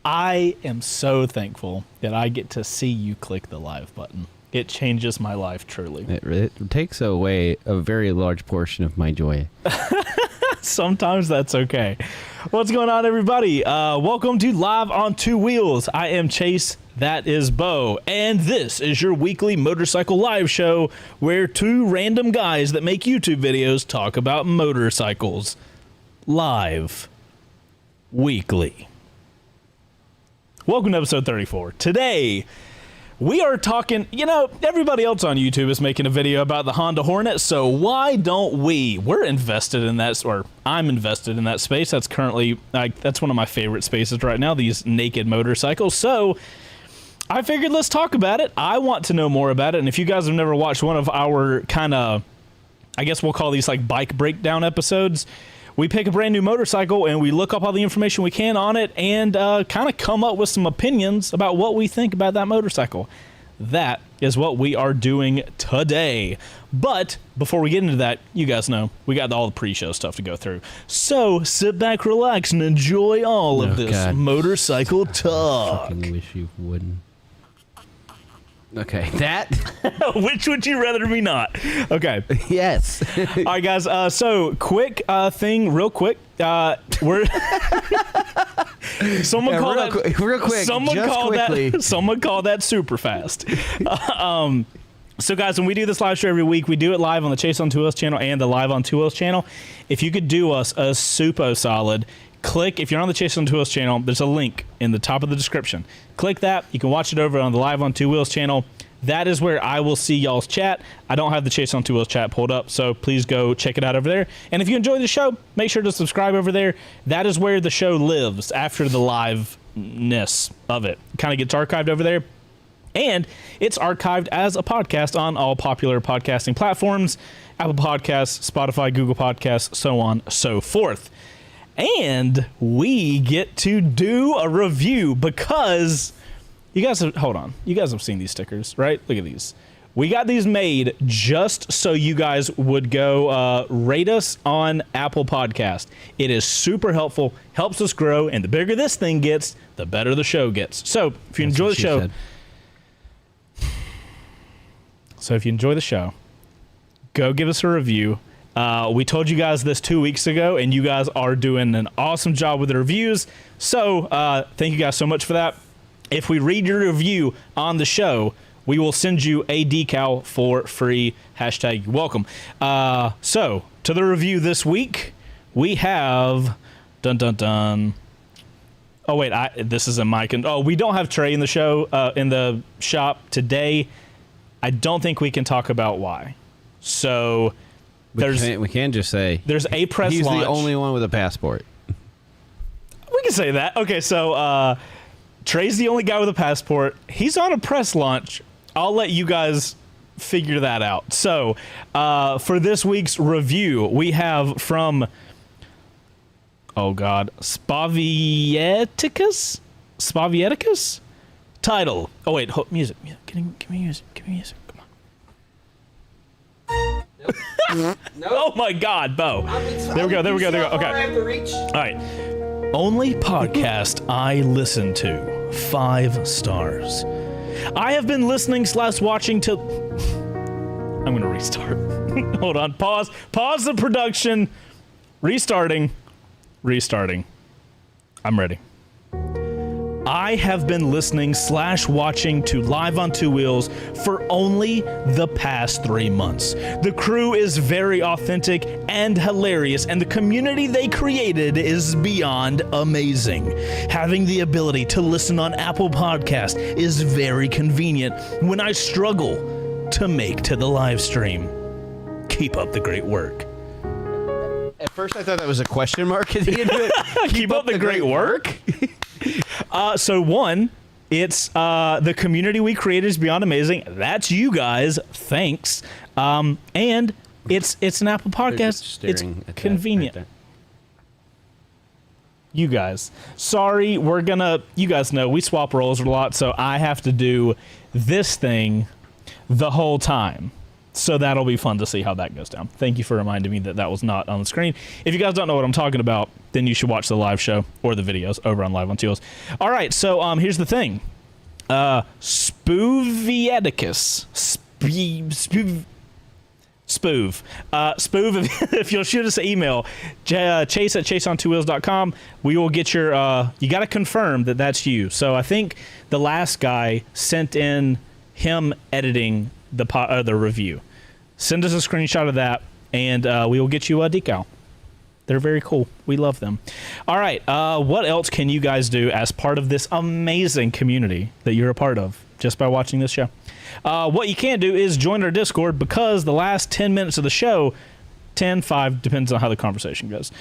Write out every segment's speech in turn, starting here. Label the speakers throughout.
Speaker 1: I am so thankful that I get to see you click the live button. It changes my life, truly.
Speaker 2: It takes away a very large portion of my joy.
Speaker 1: Sometimes that's okay. What's going on, everybody? Welcome to Live on Two Wheels. I am Chase. That is Beau. And this is your weekly motorcycle live show where two random guys that make YouTube videos talk about motorcycles. Live. Weekly. Welcome to episode 34. Today, we are talking, everybody else on YouTube is making a video about the Honda Hornet, so why don't we? We're invested in that, or I'm invested in that space. That's currently, that's one of my favorite spaces right now, these naked motorcycles. So I figured let's talk about it. I want to know more about it, and if you guys have never watched one of our kind of, I guess we'll call these like bike breakdown episodes, we pick a brand new motorcycle and we look up all the information we can on it and kind of come up with some opinions about what we think about that motorcycle. That is what we are doing today. But before we get into that, you guys know we got all the pre-show stuff to go through. So sit back, relax, and enjoy all of this motorcycle talk.
Speaker 2: I fucking wish you wouldn't. Okay, that.
Speaker 1: Which would you rather me not? Okay.
Speaker 2: Yes.
Speaker 1: All right, guys. So quick thing, real quick. We're someone call that
Speaker 2: real quick.
Speaker 1: Someone call that super fast. So guys, when we do this live show every week, we do it live on the Chase on Two Wheels channel and the Live on Two Wheels channel. If you could do us a super solid, click, if you're on the Chase on Two Wheels channel, there's a link in the top of the description. Click that. You can watch it over on the Live on Two Wheels channel. That is where I will see y'all's chat. I don't have the Chase on Two Wheels chat pulled up, so please go check it out over there. And if you enjoy the show, make sure to subscribe over there. That is where the show lives after the liveness of it. Kind of gets archived over there. And it's archived as a podcast on all popular podcasting platforms, Apple Podcasts, Spotify, Google Podcasts, so on, so forth. And we get to do a review because you guys have, hold on, you guys have seen these stickers, right? Look at these. We got these made just so you guys would go rate us on Apple Podcast. It is super helpful, helps us grow, and the bigger this thing gets, the better the show gets. So if you enjoy the show, go give us a review. We told you guys this 2 weeks ago, and you guys are doing an awesome job with the reviews. So thank you guys so much for that. If we read your review on the show, we will send you a decal for free. Hashtag you're welcome. So to the review this week, we have dun dun dun. Oh wait, this isn't Mike. Oh, we don't have Trey in the show in the shop today. I don't think we can talk about why. So
Speaker 2: we can just say
Speaker 1: there's a press
Speaker 2: he's
Speaker 1: launch.
Speaker 2: The only one with a passport.
Speaker 1: We can say that. Okay, so Trey's the only guy with a passport. He's on a press launch. I'll let you guys figure that out. So for this week's review, we have from, oh God, Spavieticus? Title. Oh wait, music. Give me music. Come on. Nope. Oh my God, Beau. There we go. Okay.
Speaker 3: I have to reach.
Speaker 1: All right. Only podcast I listen to. 5 stars. I have been listening / watching till. I'm gonna restart. Hold on. Pause the production. Restarting. I'm ready. I have been listening / watching to Live on Two Wheels for only the past 3 months. The crew is very authentic and hilarious, and the community they created is beyond amazing. Having the ability to listen on Apple Podcast is very convenient when I struggle to make to the live stream. Keep up the great work.
Speaker 2: At first I thought that was a question mark at the end of it.
Speaker 1: Keep up the great work? So one, it's the community we created is beyond amazing. That's you guys. Thanks. And it's an Apple Podcast. It's convenient. Right, you guys. Sorry, you guys know we swap roles a lot, so I have to do this thing the whole time. So that'll be fun to see how that goes down. Thank you for reminding me that that was not on the screen. If you guys don't know what I'm talking about, then you should watch the live show or the videos over on Live on Two Wheels. All right, so here's the thing. Spooviaticus. Spoof. If you'll shoot us an email, chase at chaseontwowheels.com, we will get your, you got to confirm that that's you. So I think the last guy sent in him editing the review. Send us a screenshot of that, and we will get you a decal. They're very cool. We love them. All right. What else can you guys do as part of this amazing community that you're a part of just by watching this show? What you can do is join our Discord, because the last 10 minutes of the show, 10, 5, depends on how the conversation goes.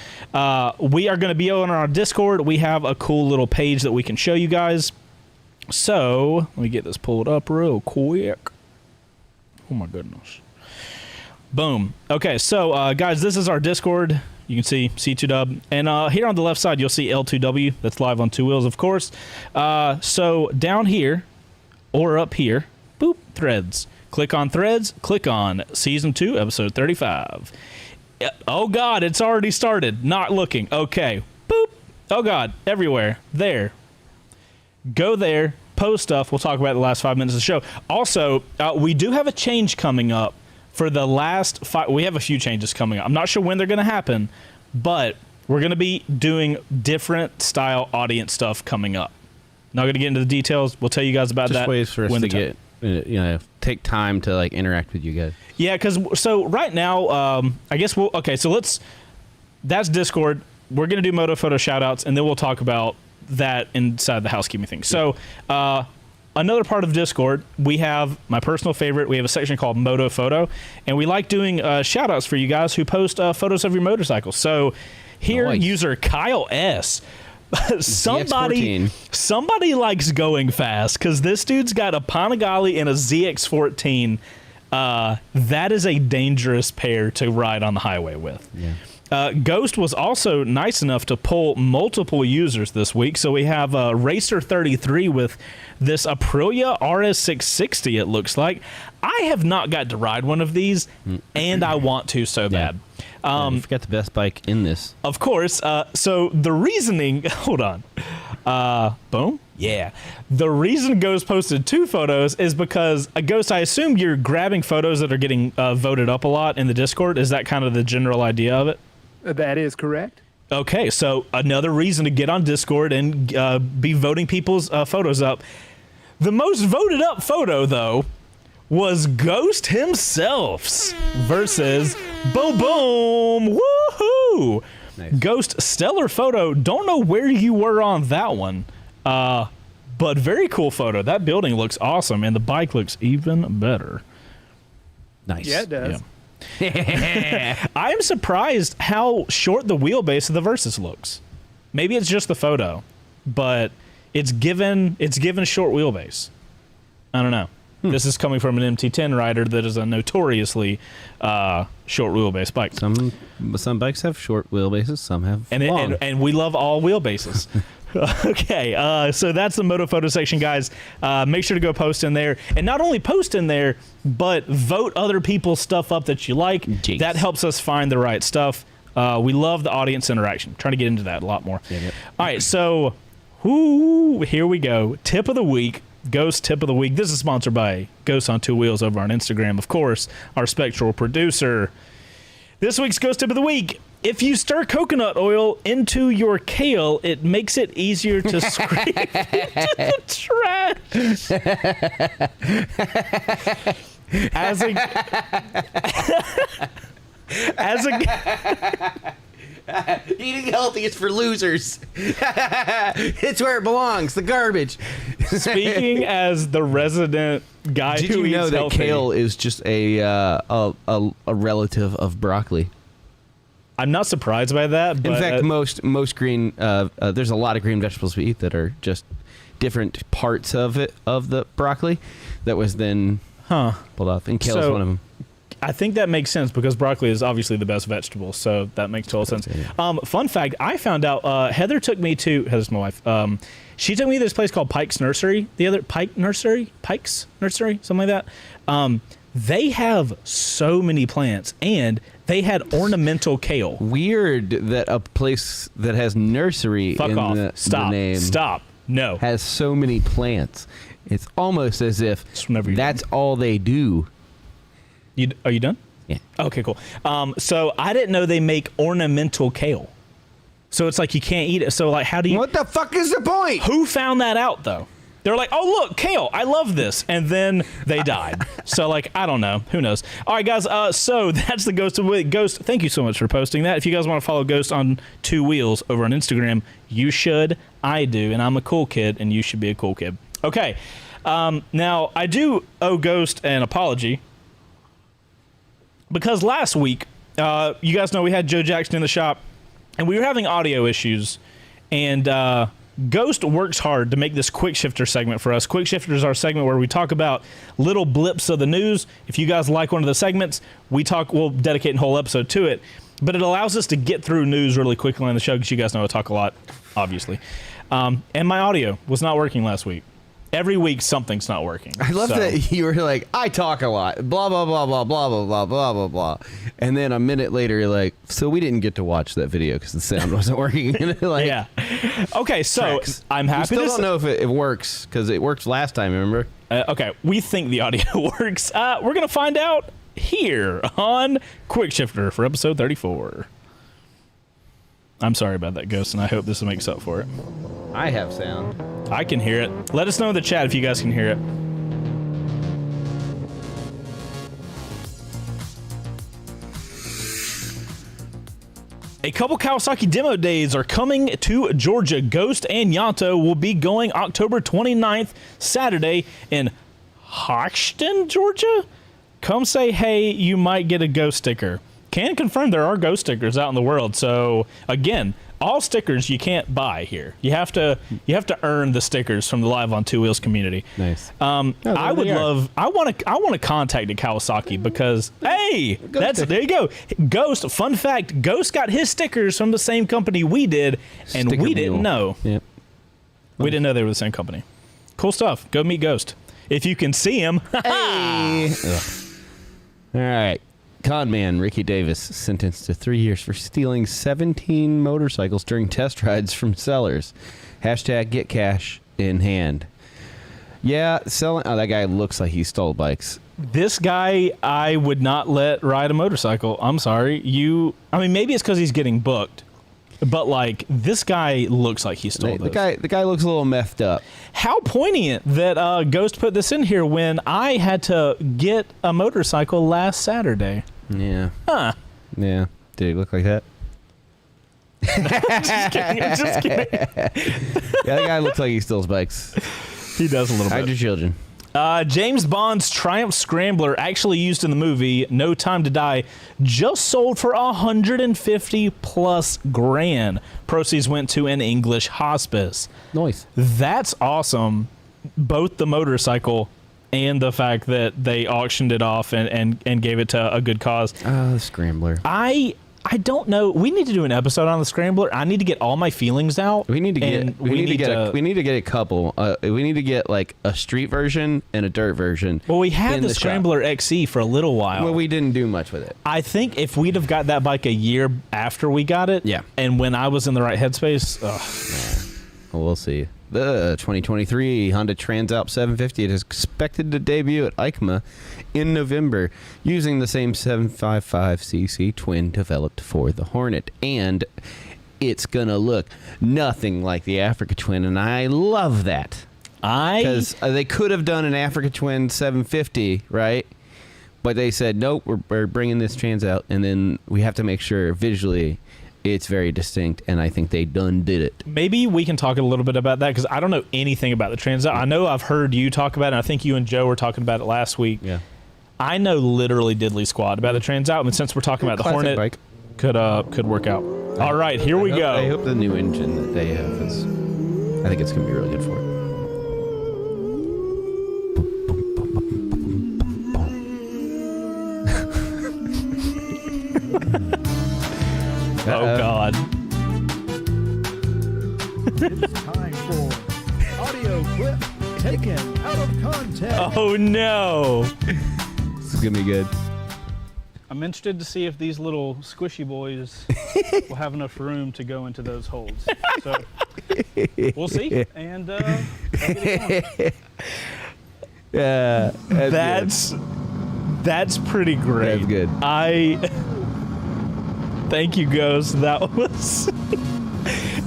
Speaker 1: We are going to be on our Discord. We have a cool little page that we can show you guys. So let me get this pulled up real quick. Oh my goodness. Boom. Okay, so guys, this is our Discord. You can see C2Dub. And here on the left side, you'll see L2W. That's Live on Two Wheels, of course. So down here, or up here, boop, threads. Click on threads. Click on Season 2, Episode 35. Oh, God, it's already started. Not looking. Okay. Boop. Oh, God, everywhere. There. Go there. Post stuff. We'll talk about the last 5 minutes of the show. Also, we do have a change coming up. For the last 5, we have a few changes coming up. I'm not sure when they're going to happen, but we're going to be doing different style audience stuff coming up. Not going to get into the details. We'll tell you guys about that.
Speaker 2: Just ways for us to get, take time to like interact with you guys. Yeah,
Speaker 1: because so right now, I guess that's Discord. We're going to do Moto Photo shoutouts, and then we'll talk about that inside the housekeeping thing. So, another part of Discord, we have my personal favorite. We have a section called Moto Photo, and we like doing shout outs for you guys who post photos of your motorcycles. So here, user Kyle S. somebody likes going fast, because this dude's got a Panigale and a ZX14. That is a dangerous pair to ride on the highway with. Yeah. Ghost was also nice enough to pull multiple users this week. So we have Racer33 with this Aprilia RS660, it looks like. I have not got to ride one of these, and I want to so bad.
Speaker 2: You forgot the best bike in this.
Speaker 1: Of course. So the reasoning... Hold on. Boom? Yeah. The reason Ghost posted 2 photos is because, Ghost, I assume you're grabbing photos that are getting voted up a lot in the Discord. Is that kind of the general idea of it?
Speaker 3: That is correct.
Speaker 1: Okay, so another reason to get on Discord and be voting people's photos up. The most voted up photo, though, was Ghost himself's versus Boom Boom. Woohoo! Nice. Ghost, stellar photo. Don't know where you were on that one, but very cool photo. That building looks awesome, and the bike looks even better.
Speaker 2: Nice.
Speaker 3: Yeah, it does. Yeah.
Speaker 1: I am surprised how short the wheelbase of the Versus looks. Maybe it's just the photo, but it's given short wheelbase. I don't know. This is coming from an MT10 rider that is a notoriously short wheelbase bike.
Speaker 2: Some bikes have short wheelbases, some have long.
Speaker 1: And we love all wheelbases. Okay, so that's the Moto Photo section, guys. Make sure to go post in there. And not only post in there, but vote other people's stuff up that you like. Jeez. That helps us find the right stuff. We love the audience interaction. Trying to get into that a lot more. Yep. All right, so here we go. Tip of the week. Ghost Tip of the Week. This is sponsored by Ghost on Two Wheels over on Instagram, of course, our spectral producer. This week's Ghost Tip of the Week. If you stir coconut oil into your kale, it makes it easier to scrape into the trash.
Speaker 2: Eating healthy is for losers. It's where it belongs, the garbage.
Speaker 1: Speaking as the resident guy
Speaker 2: Did
Speaker 1: who
Speaker 2: you know
Speaker 1: eats
Speaker 2: that
Speaker 1: healthy,
Speaker 2: kale is just a relative of broccoli?
Speaker 1: I'm not surprised by that. But
Speaker 2: in fact, most green there's a lot of green vegetables we eat that are just different parts of the broccoli that was then pulled off, and kale is one of them.
Speaker 1: I think that makes sense because broccoli is obviously the best vegetable, so that makes total sense. Fun fact, I found out, Heather's my wife, she took me to this place called Pike's Nursery, Pike's Nursery, something like that. They have so many plants, and they had ornamental kale.
Speaker 2: Weird that a place that has nursery
Speaker 1: Fuck
Speaker 2: in
Speaker 1: off.
Speaker 2: the
Speaker 1: Stop.
Speaker 2: name
Speaker 1: Stop. No.
Speaker 2: has so many plants. It's almost as if that's all they do.
Speaker 1: Are you done?
Speaker 2: Yeah.
Speaker 1: Okay, cool. So I didn't know they make ornamental kale. So it's like you can't eat it. So like, how do you?
Speaker 2: What the fuck is the point?
Speaker 1: Who found that out though? They're like, oh look, kale, I love this, and then they died. So like, I don't know, who knows? All right, guys. So that's the Ghost of Ghost. Thank you so much for posting that. If you guys want to follow Ghost on 2 Wheels over on Instagram, you should. I do, and I'm a cool kid, and you should be a cool kid. Okay. Now I do owe Ghost an apology because last week, you guys know we had Joe Jackson in the shop, and we were having audio issues, and Ghost works hard to make this Quick Shifter segment for us. Quick Shifter is our segment where we talk about little blips of the news. If you guys like one of the segments, we'll dedicate a whole episode to it. But it allows us to get through news really quickly on the show because you guys know I talk a lot, obviously. And my audio was not working last week. Every week, something's not working.
Speaker 2: I love that you were like, I talk a lot, blah, blah, blah, blah, blah, blah, blah, blah, blah, blah. And then a minute later, you're like, so we didn't get to watch that video because the sound wasn't working. Like,
Speaker 1: yeah. Okay, so I'm happy
Speaker 2: we still don't know if it works because it worked last time, remember?
Speaker 1: Okay, we think the audio works. We're going to find out here on Quick Shifter for episode 34. I'm sorry about that, Ghost, and I hope this makes up for it.
Speaker 2: I have sound.
Speaker 1: I can hear it. Let us know in the chat if you guys can hear it. A couple Kawasaki demo days are coming to Georgia. Ghost and Yanto will be going October 29th, Saturday, in Hoxton, Georgia. Come say hey, you might get a Ghost sticker. Can confirm there are Ghost stickers out in the world. So again, all stickers you can't buy here. You have to earn the stickers from the Live on 2 Wheels community.
Speaker 2: Nice.
Speaker 1: I would love. I want to contact a Kawasaki because hey, there you go. Ghost. Fun fact: Ghost got his stickers from the same company we did, and we didn't know.
Speaker 2: Yep.
Speaker 1: We didn't know they were the same company. Cool stuff. Go meet Ghost if you can see him.
Speaker 2: Hey. All right. Con man Ricky Davis sentenced to 3 years for stealing 17 motorcycles during test rides from sellers. Hashtag get cash in hand. Yeah, selling. Oh, that guy looks like he stole bikes.
Speaker 1: This guy, I would not let ride a motorcycle. I'm sorry. I mean, maybe it's because he's getting booked. But, like, this guy looks like he stole
Speaker 2: The guy looks a little methed up.
Speaker 1: How poignant that Ghost put this in here when I had to get a motorcycle last Saturday.
Speaker 2: Yeah.
Speaker 1: Huh.
Speaker 2: Yeah. Did he look like that?
Speaker 1: I'm just kidding.
Speaker 2: Yeah, that guy looks like he steals bikes.
Speaker 1: He does a little bit.
Speaker 2: Hide your children.
Speaker 1: James Bond's Triumph Scrambler, actually used in the movie No Time to Die, just sold for $150+ grand. Proceeds went to an English hospice.
Speaker 2: Nice.
Speaker 1: That's awesome. Both the motorcycle and the fact that they auctioned it off and gave it to a good cause.
Speaker 2: The Scrambler.
Speaker 1: I don't know. We need to do an episode on the Scrambler. I need to get all my feelings out.
Speaker 2: We need to get a couple. We need to get like a street version and a dirt version.
Speaker 1: Well, we had the Scrambler XE for a little while.
Speaker 2: Well, we didn't do much with it.
Speaker 1: I think if we'd have got that bike a year after we got it,
Speaker 2: yeah,
Speaker 1: and when I was in the right headspace,
Speaker 2: well, we'll see. The 2023 Honda Transalp 750 is expected to debut at EICMA in November using the same 755cc twin developed for the Hornet. And it's going to look nothing like the Africa Twin, and I love that. Because they could have done an Africa Twin 750, right? But they said, nope, we're bringing this Trans out, and then we have to make sure visually it's very distinct, and I think they done did it.
Speaker 1: Maybe we can talk a little bit about that, because I don't know anything about the Trans Out. I know I've heard you talk about it, and I think you and Joe were talking about it last week.
Speaker 2: Yeah.
Speaker 1: I know literally diddly squat about the Trans Out, and since we're talking about the Hornet,
Speaker 2: bike.
Speaker 1: could work out. All right, here we go.
Speaker 2: I hope the new engine that they have is, I think it's going to be really good for it.
Speaker 1: Oh, God.
Speaker 3: It's time for audio clip taken out of context.
Speaker 1: Oh, no.
Speaker 2: is gonna be good.
Speaker 1: I'm interested to see if these little squishy boys will have enough room to go into those holes. So we'll see. And let's get it going.
Speaker 2: Yeah,
Speaker 1: that's pretty great.
Speaker 2: That's good.
Speaker 1: Thank you, Ghost. That was.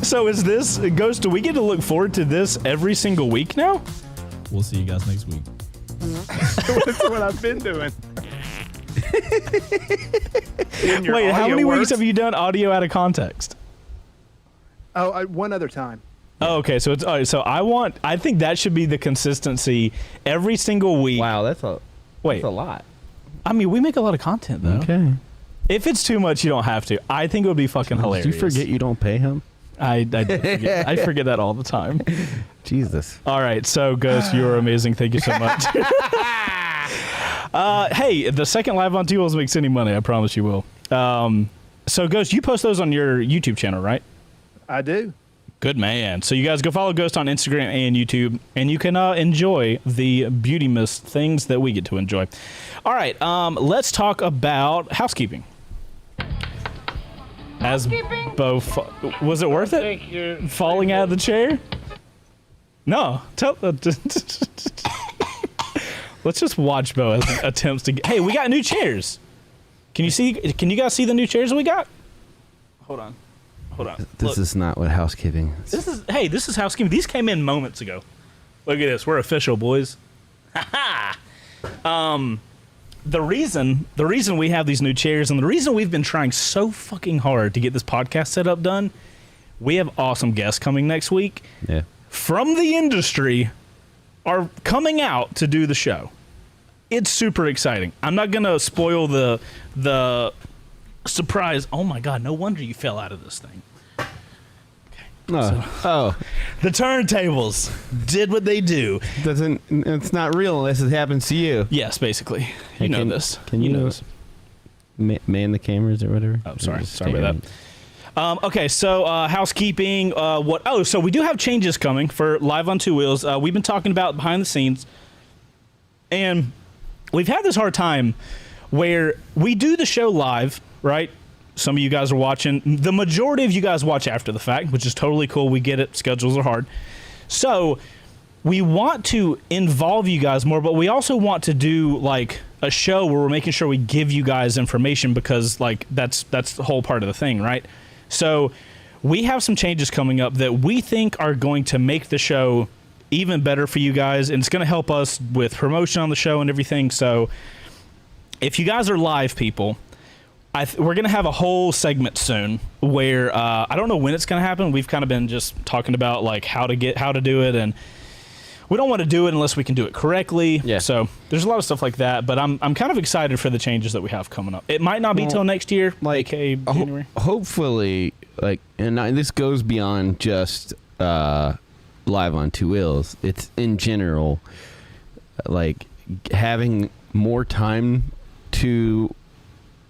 Speaker 1: So is this Ghost? Do we get to look forward to this every single week now?
Speaker 4: We'll see you guys next week.
Speaker 3: That's what I've been doing.
Speaker 1: Wait, how many weeks have you done audio out of context?
Speaker 3: Oh, one other time.
Speaker 1: Oh, okay. So it's all right, so I think that should be the consistency every single week.
Speaker 2: Wow, that's a lot.
Speaker 1: I mean, we make a lot of content though.
Speaker 2: Okay.
Speaker 1: If it's too much, you don't have to. I think it would be fucking hilarious.
Speaker 2: Did you forget you don't pay him?
Speaker 1: I did forget. I forget that all the time.
Speaker 2: Jesus.
Speaker 1: All right, so Ghost, you are amazing. Thank you so much. Hey, the second live on Ontwowheels makes any money. I promise you will. So Ghost, you post those on your YouTube channel, right?
Speaker 3: I do.
Speaker 1: Good man. So you guys go follow Ghost on Instagram and YouTube, and you can enjoy the beauty mist things that we get to enjoy. All right, let's talk about housekeeping. As Beau, was it worth it? Falling out of the chair? No. Let's just watch Beau as he attempts to get. Hey, we got new chairs. Can you guys see the new chairs we got? Hold on.
Speaker 2: This is not what housekeeping is.
Speaker 1: This is housekeeping. These came in moments ago. Look at this. We're official, boys. The reason we have these new chairs and the reason we've been trying so fucking hard to get this podcast set up done, we have awesome guests coming next week.
Speaker 2: Yeah.
Speaker 1: From the industry are coming out to do the show. It's super exciting. I'm not going to spoil the surprise. Oh my God, no wonder you fell out of this thing.
Speaker 2: Oh.
Speaker 1: The turntables did what they do.
Speaker 2: It's not real unless it happens to you.
Speaker 1: Yes, basically.
Speaker 2: Hey,
Speaker 1: You know this.
Speaker 2: Can you know
Speaker 1: this.
Speaker 2: Man the cameras or whatever?
Speaker 1: Oh, sorry about that. Okay, so housekeeping. So we do have changes coming for Live on Two Wheels. We've been talking about behind the scenes, and we've had this hard time where we do the show live, right? Some of you guys are watching. The majority of you guys watch after the fact, which is totally cool. We get it. Schedules are hard. So we want to involve you guys more, but we also want to do like a show where we're making sure we give you guys information because like that's the whole part of the thing, right? So we have some changes coming up that we think are going to make the show even better for you guys, and it's going to help us with promotion on the show and everything. So if you guys are live people, we're going to have a whole segment soon where I don't know when it's going to happen. We've kind of been just talking about like how to do it, and we don't want to do it unless we can do it correctly. Yeah. So there's a lot of stuff like that, but I'm kind of excited for the changes that we have coming up. It might not be till next year, like January.
Speaker 2: Hopefully, like, and this goes beyond just Live on Two Wheels. It's in general, like having more time to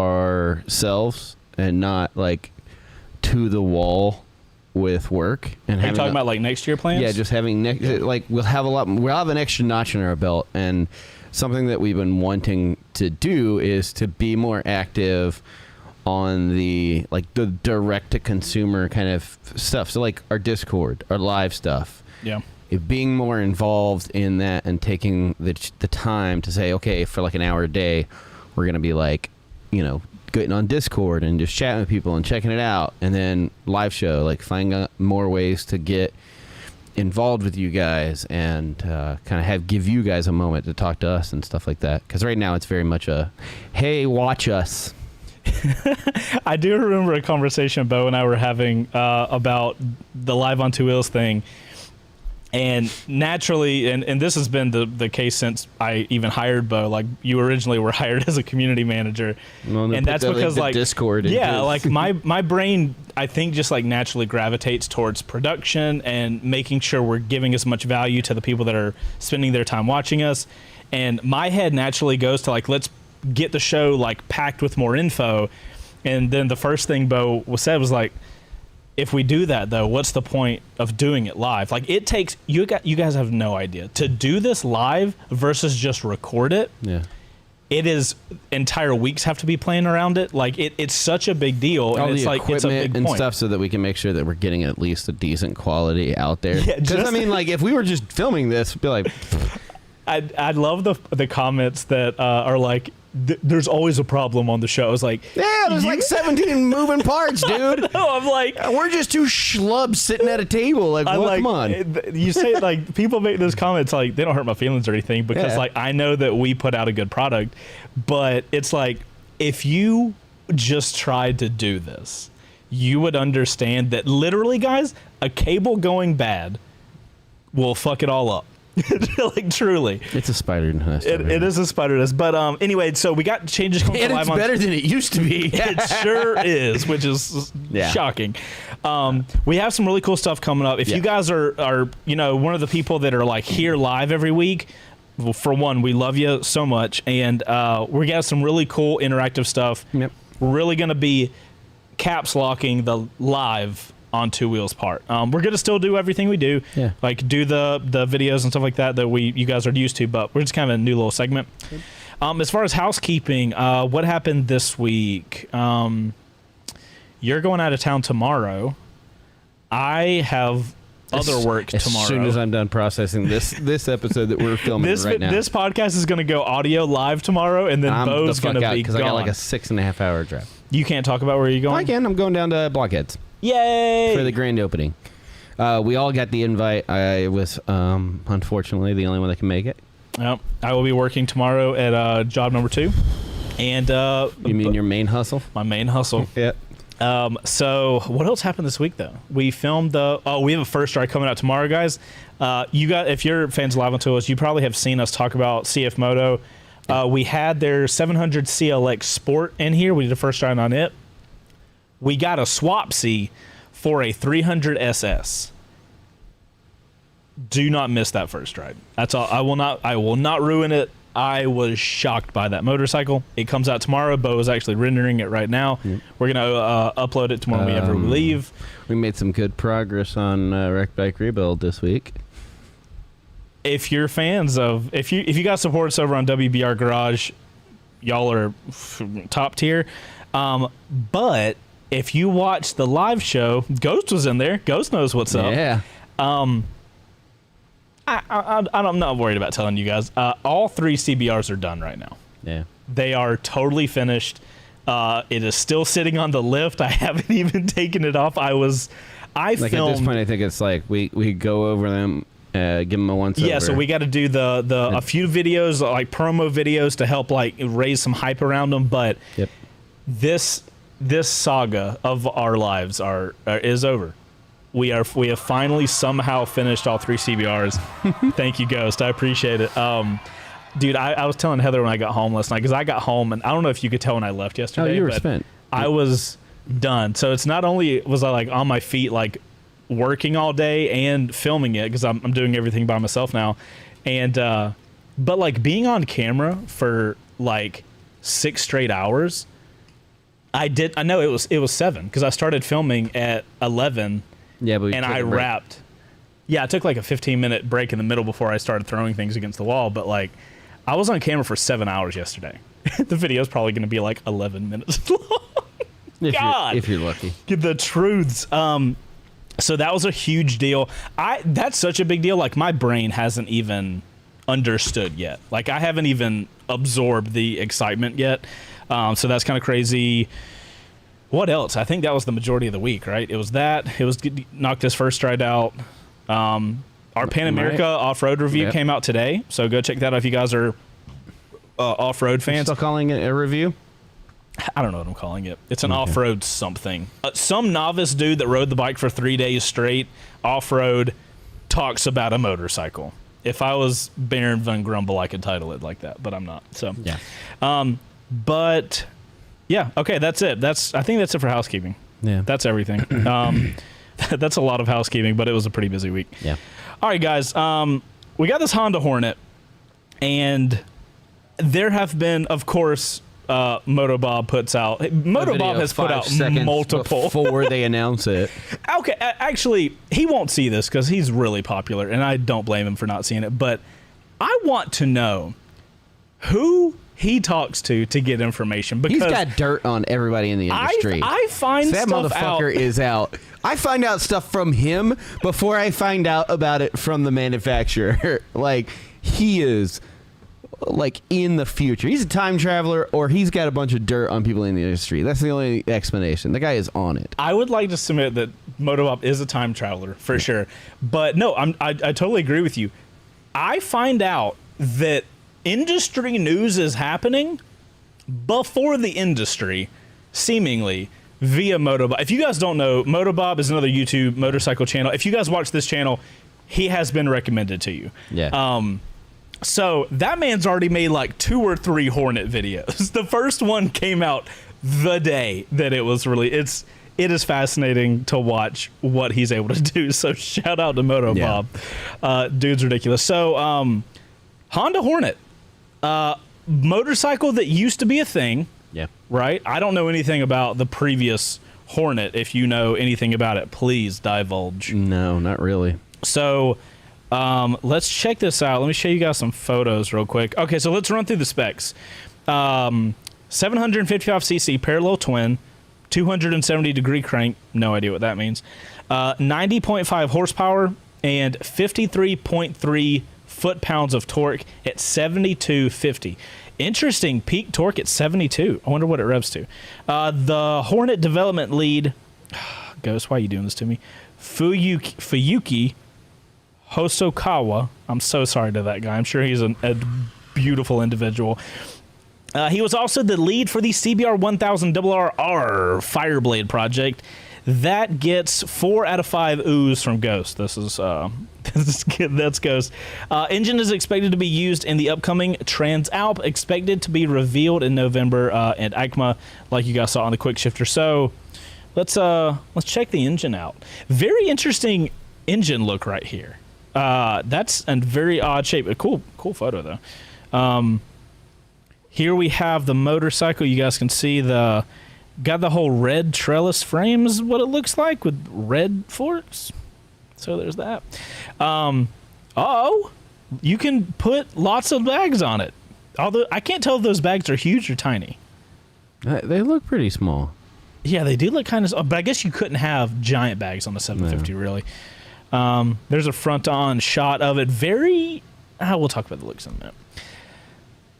Speaker 2: ourselves and not like to the wall with work. And
Speaker 1: are you talking about like next year plans?
Speaker 2: Yeah, just having like we'll have an extra notch in our belt, and something that we've been wanting to do is to be more active on the direct to consumer kind of stuff. So like our Discord, our live stuff.
Speaker 1: Yeah.
Speaker 2: Being more involved in that and taking the time to say, okay, for like an hour a day, we're going to be like, getting on Discord and just chatting with people and checking it out. And then live show, like finding more ways to get involved with you guys and kind of give you guys a moment to talk to us and stuff like that. Because right now it's very much a, hey, watch us.
Speaker 1: I do remember a conversation Beau and I were having about the Live on Two Wheels thing. And naturally, and this has been the case since I even hired Beau. Like you originally were hired as a community manager, and that's because like
Speaker 2: Discord.
Speaker 1: Yeah, like my brain, I think, just like naturally gravitates towards production and making sure we're giving as much value to the people that are spending their time watching us. And my head naturally goes to like, let's get the show like packed with more info. And then the first thing Beau said was like, if we do that though, what's the point of doing it live? Like it takes you guys have no idea to do this live versus just record it.
Speaker 2: Yeah,
Speaker 1: it is entire weeks have to be playing around it. Like it's such a big deal,
Speaker 2: All
Speaker 1: and it's
Speaker 2: the
Speaker 1: like it's a
Speaker 2: equipment
Speaker 1: big
Speaker 2: and
Speaker 1: point.
Speaker 2: stuff, so that we can make sure that we're getting at least a decent quality out there.
Speaker 1: Yeah,
Speaker 2: Because
Speaker 1: just-
Speaker 2: I mean, like if we were just filming this, we'd be like,
Speaker 1: I love the comments that are like, there's always a problem on the show. I was like,
Speaker 2: yeah, there's like 17 moving parts, dude.
Speaker 1: no, I'm like,
Speaker 2: We're just two schlubs sitting at a table. Like,
Speaker 1: I'm
Speaker 2: well,
Speaker 1: like,
Speaker 2: come on.
Speaker 1: you say like people make those comments like they don't hurt my feelings or anything because
Speaker 2: Yeah.
Speaker 1: like I know that we put out a good product, but it's like if you just tried to do this, you would understand that literally, guys, a cable going bad will fuck it all up. Like truly,
Speaker 2: It's a spider nest.
Speaker 1: it is a spider nest. But anyway, so we got changes coming
Speaker 2: And
Speaker 1: live
Speaker 2: it's
Speaker 1: on.
Speaker 2: better than it used to be.
Speaker 1: It sure is, which is
Speaker 2: Yeah.
Speaker 1: shocking. We have some really cool stuff coming up. If
Speaker 2: Yeah.
Speaker 1: you guys are one of the people that are like here live every week, well, for one, we love you so much, and we got some really cool interactive stuff.
Speaker 2: Yep.
Speaker 1: We're really going to be caps locking the live on Two Wheels part. We're going to still do everything we do,
Speaker 2: Yeah.
Speaker 1: like do the videos and stuff like that you guys are used to, but we're just kind of a new little segment. As far as housekeeping, what happened this week? You're going out of town tomorrow. I have other work
Speaker 2: As
Speaker 1: tomorrow.
Speaker 2: soon as I'm done processing this episode that we're filming right now.
Speaker 1: This podcast is going to go audio live tomorrow, and then
Speaker 2: I'm
Speaker 1: Beau's
Speaker 2: the
Speaker 1: going
Speaker 2: fuck
Speaker 1: to
Speaker 2: out
Speaker 1: be
Speaker 2: because
Speaker 1: gone.
Speaker 2: I got like a 6.5 hour drive.
Speaker 1: You can't talk about where you're going?
Speaker 2: I can. I'm going down to Blockheads
Speaker 1: Yay!
Speaker 2: for the grand opening. We all got the invite. I was unfortunately the only one that can make it.
Speaker 1: Yep. I will be working tomorrow at job number 2. And
Speaker 2: You mean your main hustle?
Speaker 1: my main hustle.
Speaker 2: Yeah.
Speaker 1: So what else happened this week though? We filmed we have a first ride coming out tomorrow, guys. If you're fans of Live on Tools, you probably have seen us talk about CF Moto. We had their 700 CLX Sport in here. We did a first ride on it. We got a swap C for a 300 SS. Do not miss that first ride. That's all. I will not ruin it. I was shocked by that motorcycle. It comes out tomorrow. Beau is actually rendering it right now. We're gonna upload it tomorrow whenever we leave.
Speaker 2: We made some good progress on Wreck Bike Rebuild this week.
Speaker 1: If you're fans of, if you guys support us over on WBR Garage, y'all are top tier. But if you watch the live show, Ghost was in there. Ghost knows what's up.
Speaker 2: Yeah.
Speaker 1: I'm not worried about telling you guys. All 3 CBRs are done right now.
Speaker 2: Yeah.
Speaker 1: They are totally finished. It is still sitting on the lift. I haven't even taken it off. I
Speaker 2: Like
Speaker 1: filmed.
Speaker 2: at this point, I think it's like we go over them, give them a once over.
Speaker 1: Yeah, so we got to do a few videos, like promo videos, to help like raise some hype around them. But
Speaker 2: Yep.
Speaker 1: this saga of our lives is over. We have finally somehow finished all 3 CBRs. Thank you, Ghost. I appreciate it. Dude, I was telling Heather when I got home last night, because I got home and I don't know if you could tell when I left yesterday.
Speaker 2: Oh, you were
Speaker 1: but
Speaker 2: spent.
Speaker 1: I was done. So it's not only was I like on my feet, like working all day and filming it, because I'm doing everything by myself now, and but like being on camera for like 6 straight hours. I know it was 7 because I started filming at 11.
Speaker 2: Yeah, but
Speaker 1: And I wrapped. Yeah, I took like a 15-minute break in the middle before I started throwing things against the wall. But like, I was on camera for 7 hours yesterday. The video's probably going to be like 11 minutes long. God.
Speaker 2: If you're lucky.
Speaker 1: The truths. So that was a huge deal. That's such a big deal. Like my brain hasn't even understood yet. Like I haven't even absorbed the excitement yet. So that's kind of crazy. What else? I think that was the majority of the week, right? It was that. It was knocked his first ride out. Our Pan America off-road review came out today, so go check that out if you guys are off-road fans.
Speaker 2: Still calling it a review?
Speaker 1: I don't know what I'm calling it. It's an off-road something. Some novice dude that rode the bike for 3 days straight off-road talks about a motorcycle. If I was Baron Von Grumble, I could title it like that, but I'm not. So
Speaker 2: Yeah.
Speaker 1: But yeah, okay, that's it. I think that's it for housekeeping.
Speaker 2: Yeah.
Speaker 1: That's everything. That's a lot of housekeeping, but it was a pretty busy week.
Speaker 2: Yeah.
Speaker 1: All right, guys. We got this Honda Hornet, and there have been, of course, Motobob puts out. Motobob has put out multiple
Speaker 2: before they announce it.
Speaker 1: Okay, actually, he won't see this because he's really popular, and I don't blame him for not seeing it. But I want to know who he talks to get information, because
Speaker 2: He's got dirt on everybody in the industry.
Speaker 1: I find
Speaker 2: So that
Speaker 1: stuff
Speaker 2: motherfucker
Speaker 1: out.
Speaker 2: is out. I find out stuff from him before I find out about it from the manufacturer. Like, he is like in the future. He's a time traveler, or he's got a bunch of dirt on people in the industry. That's the only explanation. The guy is on it.
Speaker 1: I would like to submit that Motobob is a time traveler for sure, but no, I totally agree with you. I find out that industry news is happening before the industry, seemingly, via Motobob. If you guys don't know, Motobob is another YouTube motorcycle channel. If you guys watch this channel, he has been recommended to you.
Speaker 2: Yeah.
Speaker 1: So that man's already made like 2 or 3 Hornet videos. The first one came out the day that it was released. It is fascinating to watch what he's able to do. So shout out to Motobob. Dude's ridiculous. So Honda Hornet, motorcycle that used to be a thing.
Speaker 2: Yeah.
Speaker 1: Right? I don't know anything about the previous Hornet. If you know anything about it, please divulge.
Speaker 2: No, not really.
Speaker 1: So let's check this out. Let me show you guys some photos real quick. Okay, so let's run through the specs. 755cc parallel twin, 270-degree crank. No idea what that means. 90.5 horsepower and 53.3 foot-pounds of torque at 7250. Interesting peak torque at 72. I wonder what it revs to. The Hornet development lead, Ghost, why are you doing this to me? Fuyuki Hosokawa. I'm so sorry to that guy. I'm sure he's a beautiful individual. He was also the lead for the CBR 1000 RRR Fireblade project. That gets 4 out of 5 oohs from Ghost. This is that's Ghost. Engine is expected to be used in the upcoming Transalp, expected to be revealed in November at EICMA, like you guys saw on the quick shifter. So let's check the engine out. Very interesting engine look right here. That's a very odd shape. A cool photo though. Here we have the motorcycle. You guys can see got the whole red trellis frame is what it looks like with red forks. So there's that. You can put lots of bags on it. Although I can't tell if those bags are huge or tiny.
Speaker 2: They look pretty small.
Speaker 1: Yeah, they do look kind of, but I guess you couldn't have giant bags on the 750 really. There's a front-on shot of it. We'll talk about the looks in a minute.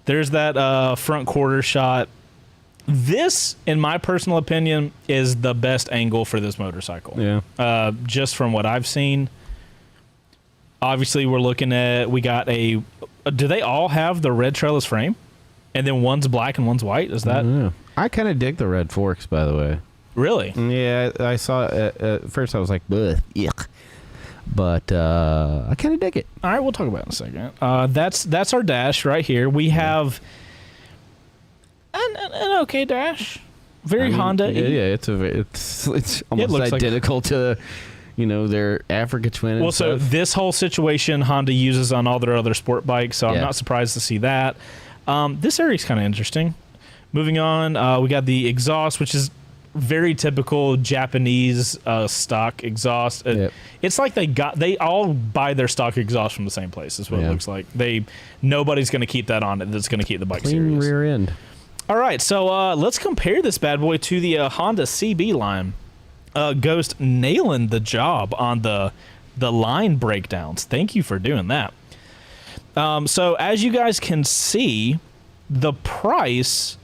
Speaker 1: There's that front quarter shot. This, in my personal opinion, is the best angle for this motorcycle.
Speaker 2: Yeah.
Speaker 1: Just from what I've seen. Obviously, we got do they all have the red trellis frame? And then one's black and one's white? Is that?
Speaker 2: I kind of dig the red forks, by the way.
Speaker 1: Really?
Speaker 2: Yeah, I saw it. At first I was like, yuck. But I kind of dig it.
Speaker 1: All right, we'll talk about it in a second. That's our dash right here. We have an okay dash. Very Honda.
Speaker 2: Yeah, it's almost identical to, their Africa Twin.
Speaker 1: Well, so this whole situation Honda uses on all their other sport bikes, so I'm not surprised to see that. This area's kind of interesting. Moving on, we got the exhaust, which is very typical Japanese stock exhaust. It's like they all buy their stock exhaust from the same place, is what it looks like. Nobody's going to keep that on it that's going to keep the bike
Speaker 2: clean
Speaker 1: serious.
Speaker 2: Rear end.
Speaker 1: All right, so let's compare this bad boy to the Honda CB line. Ghost nailing the job on the line breakdowns. Thank you for doing that. So as you guys can see, the price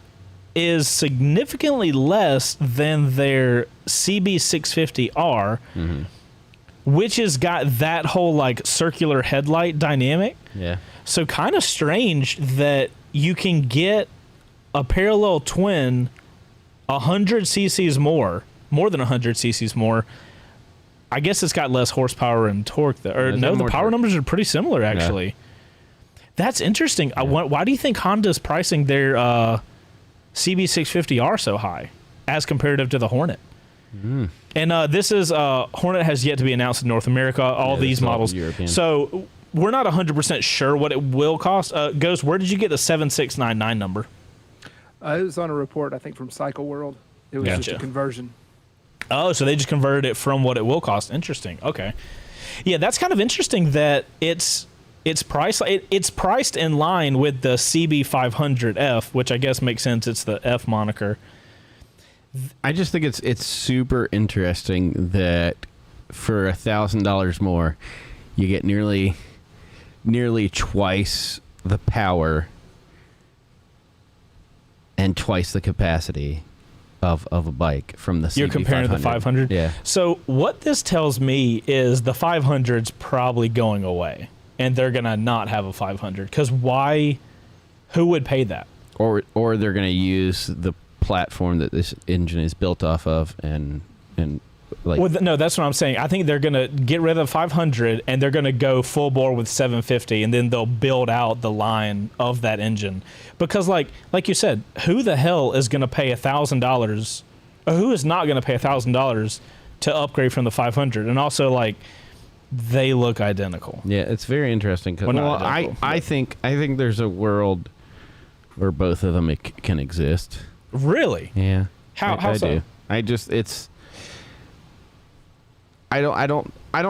Speaker 1: is significantly less than their CB650R, which has got that whole like circular headlight dynamic.
Speaker 2: Yeah.
Speaker 1: So kind of strange that you can get a parallel twin 100 cc's more than 100 cc's more. I guess it's got less horsepower and torque. The power numbers are pretty similar, actually. Yeah. That's interesting. Yeah. Why do you think Honda's pricing their CB650R so high as comparative to the Hornet? And this is Hornet has yet to be announced in North America. All these models. European. So we're not 100% sure what it will cost. Ghost, where did you get the 7699 number?
Speaker 3: It was on a report, I think, from Cycle World. It was just a conversion.
Speaker 1: Oh, so they just converted it from what it will cost. Interesting. Okay. Yeah, that's kind of interesting that it's it's priced in line with the CB500F, which I guess makes sense. It's the F moniker.
Speaker 2: I just think it's super interesting that for $1,000 more, you get nearly twice the power and twice the capacity of a bike from the CB500.
Speaker 1: You're comparing to the 500?
Speaker 2: Yeah.
Speaker 1: So what this tells me is the 500's probably going away, and they're going to not have a 500. Because why? Who would pay that?
Speaker 2: Or they're going to use the platform that this engine is built off of and like...
Speaker 1: Well, no, that's what I'm saying. I think they're going to get rid of the 500, and they're going to go full bore with 750, and then they'll build out the line of that engine. Because, like you said, who the hell is going to pay $1,000, or who is not going to pay $1,000 to upgrade from the 500? And also, like, they look identical.
Speaker 2: Yeah, it's very interesting.
Speaker 1: Well,
Speaker 2: I think there's a world where both of them can exist.
Speaker 1: Really?
Speaker 2: Yeah.
Speaker 1: How so?
Speaker 2: Do. I don't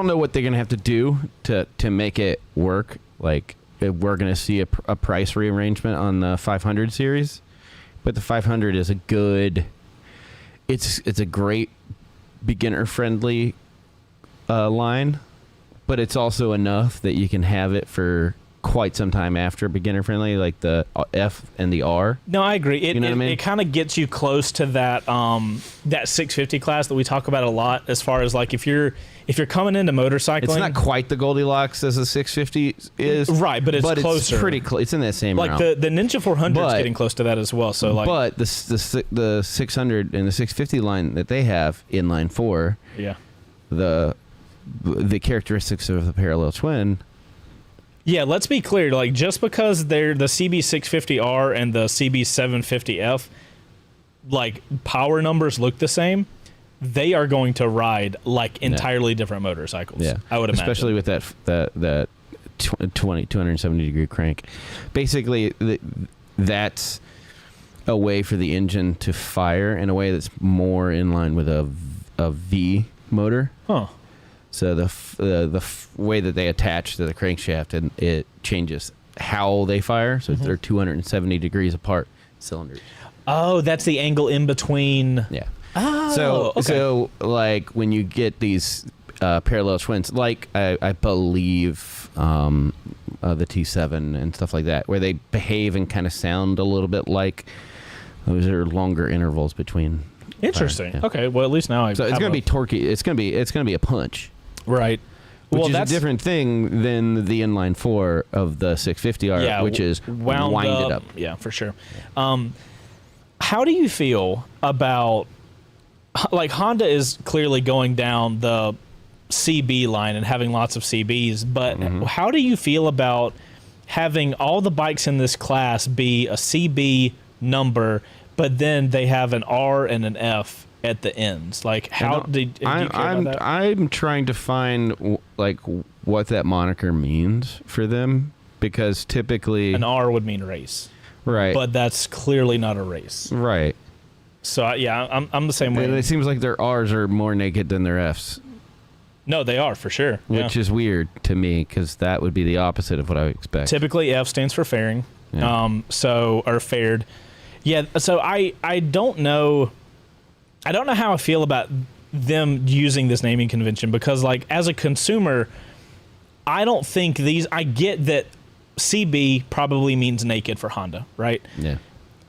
Speaker 2: know what they're gonna have to do to make it work. Like, we're gonna see a price rearrangement on the 500 series, but the 500 is it's a great beginner friendly line, but it's also enough that you can have it for quite some time after beginner friendly, like the F and the R.
Speaker 1: No, I agree.
Speaker 2: You know what I mean?
Speaker 1: It kind of gets you close to that that 650 class that we talk about a lot, as far as like if you're coming into motorcycling.
Speaker 2: It's not quite the Goldilocks as the 650 is,
Speaker 1: right? But it's closer.
Speaker 2: It's pretty close. It's in that same realm.
Speaker 1: Like the Ninja 400 is getting close to that as well. So like,
Speaker 2: but the 600 and the 650 line that they have in line 4,
Speaker 1: yeah,
Speaker 2: the characteristics of the parallel twin.
Speaker 1: Yeah, let's be clear. Like, just because they're the CB650R and the CB750F, like, power numbers look the same, they are going to ride like entirely different motorcycles.
Speaker 2: Yeah,
Speaker 1: I would imagine,
Speaker 2: especially with that 270 degree crank. Basically, that's a way for the engine to fire in a way that's more in line with a V motor.
Speaker 1: Huh.
Speaker 2: So the way that they attach to the crankshaft, and it changes how they fire. So they're 270 degrees apart cylinders.
Speaker 1: Oh, that's the angle in between.
Speaker 2: Yeah.
Speaker 1: Oh,
Speaker 2: so like when you get these parallel twins, like I believe the T7 and stuff like that, where they behave and kind of sound a little bit like, those are longer intervals between.
Speaker 1: Interesting.
Speaker 2: Yeah.
Speaker 1: Okay. Well, at least now
Speaker 2: So it's gonna be torquey. It's gonna be a punch.
Speaker 1: Right.
Speaker 2: Which is a different thing than the inline 4 of the 650R, which is winded up.
Speaker 1: Yeah, for sure. How do you feel about, like, Honda is clearly going down the CB line and having lots of CBs, but how do you feel about having all the bikes in this class be a CB number, but then they have an R and an F at the ends? Like, how do you care about that?
Speaker 2: I'm trying to find like what that moniker means for them, because typically
Speaker 1: an R would mean race,
Speaker 2: right?
Speaker 1: But that's clearly not a race,
Speaker 2: right?
Speaker 1: So yeah, I'm the same way.
Speaker 2: And it seems like their R's are more naked than their F's.
Speaker 1: No, they are for sure,
Speaker 2: which is weird to me, because that would be the opposite of what I would expect.
Speaker 1: Typically, F stands for fairing, or fared. Yeah, so I don't know. I don't know how I feel about them using this naming convention, because, like, as a consumer, I don't think I get that CB probably means naked for Honda, right?
Speaker 2: Yeah.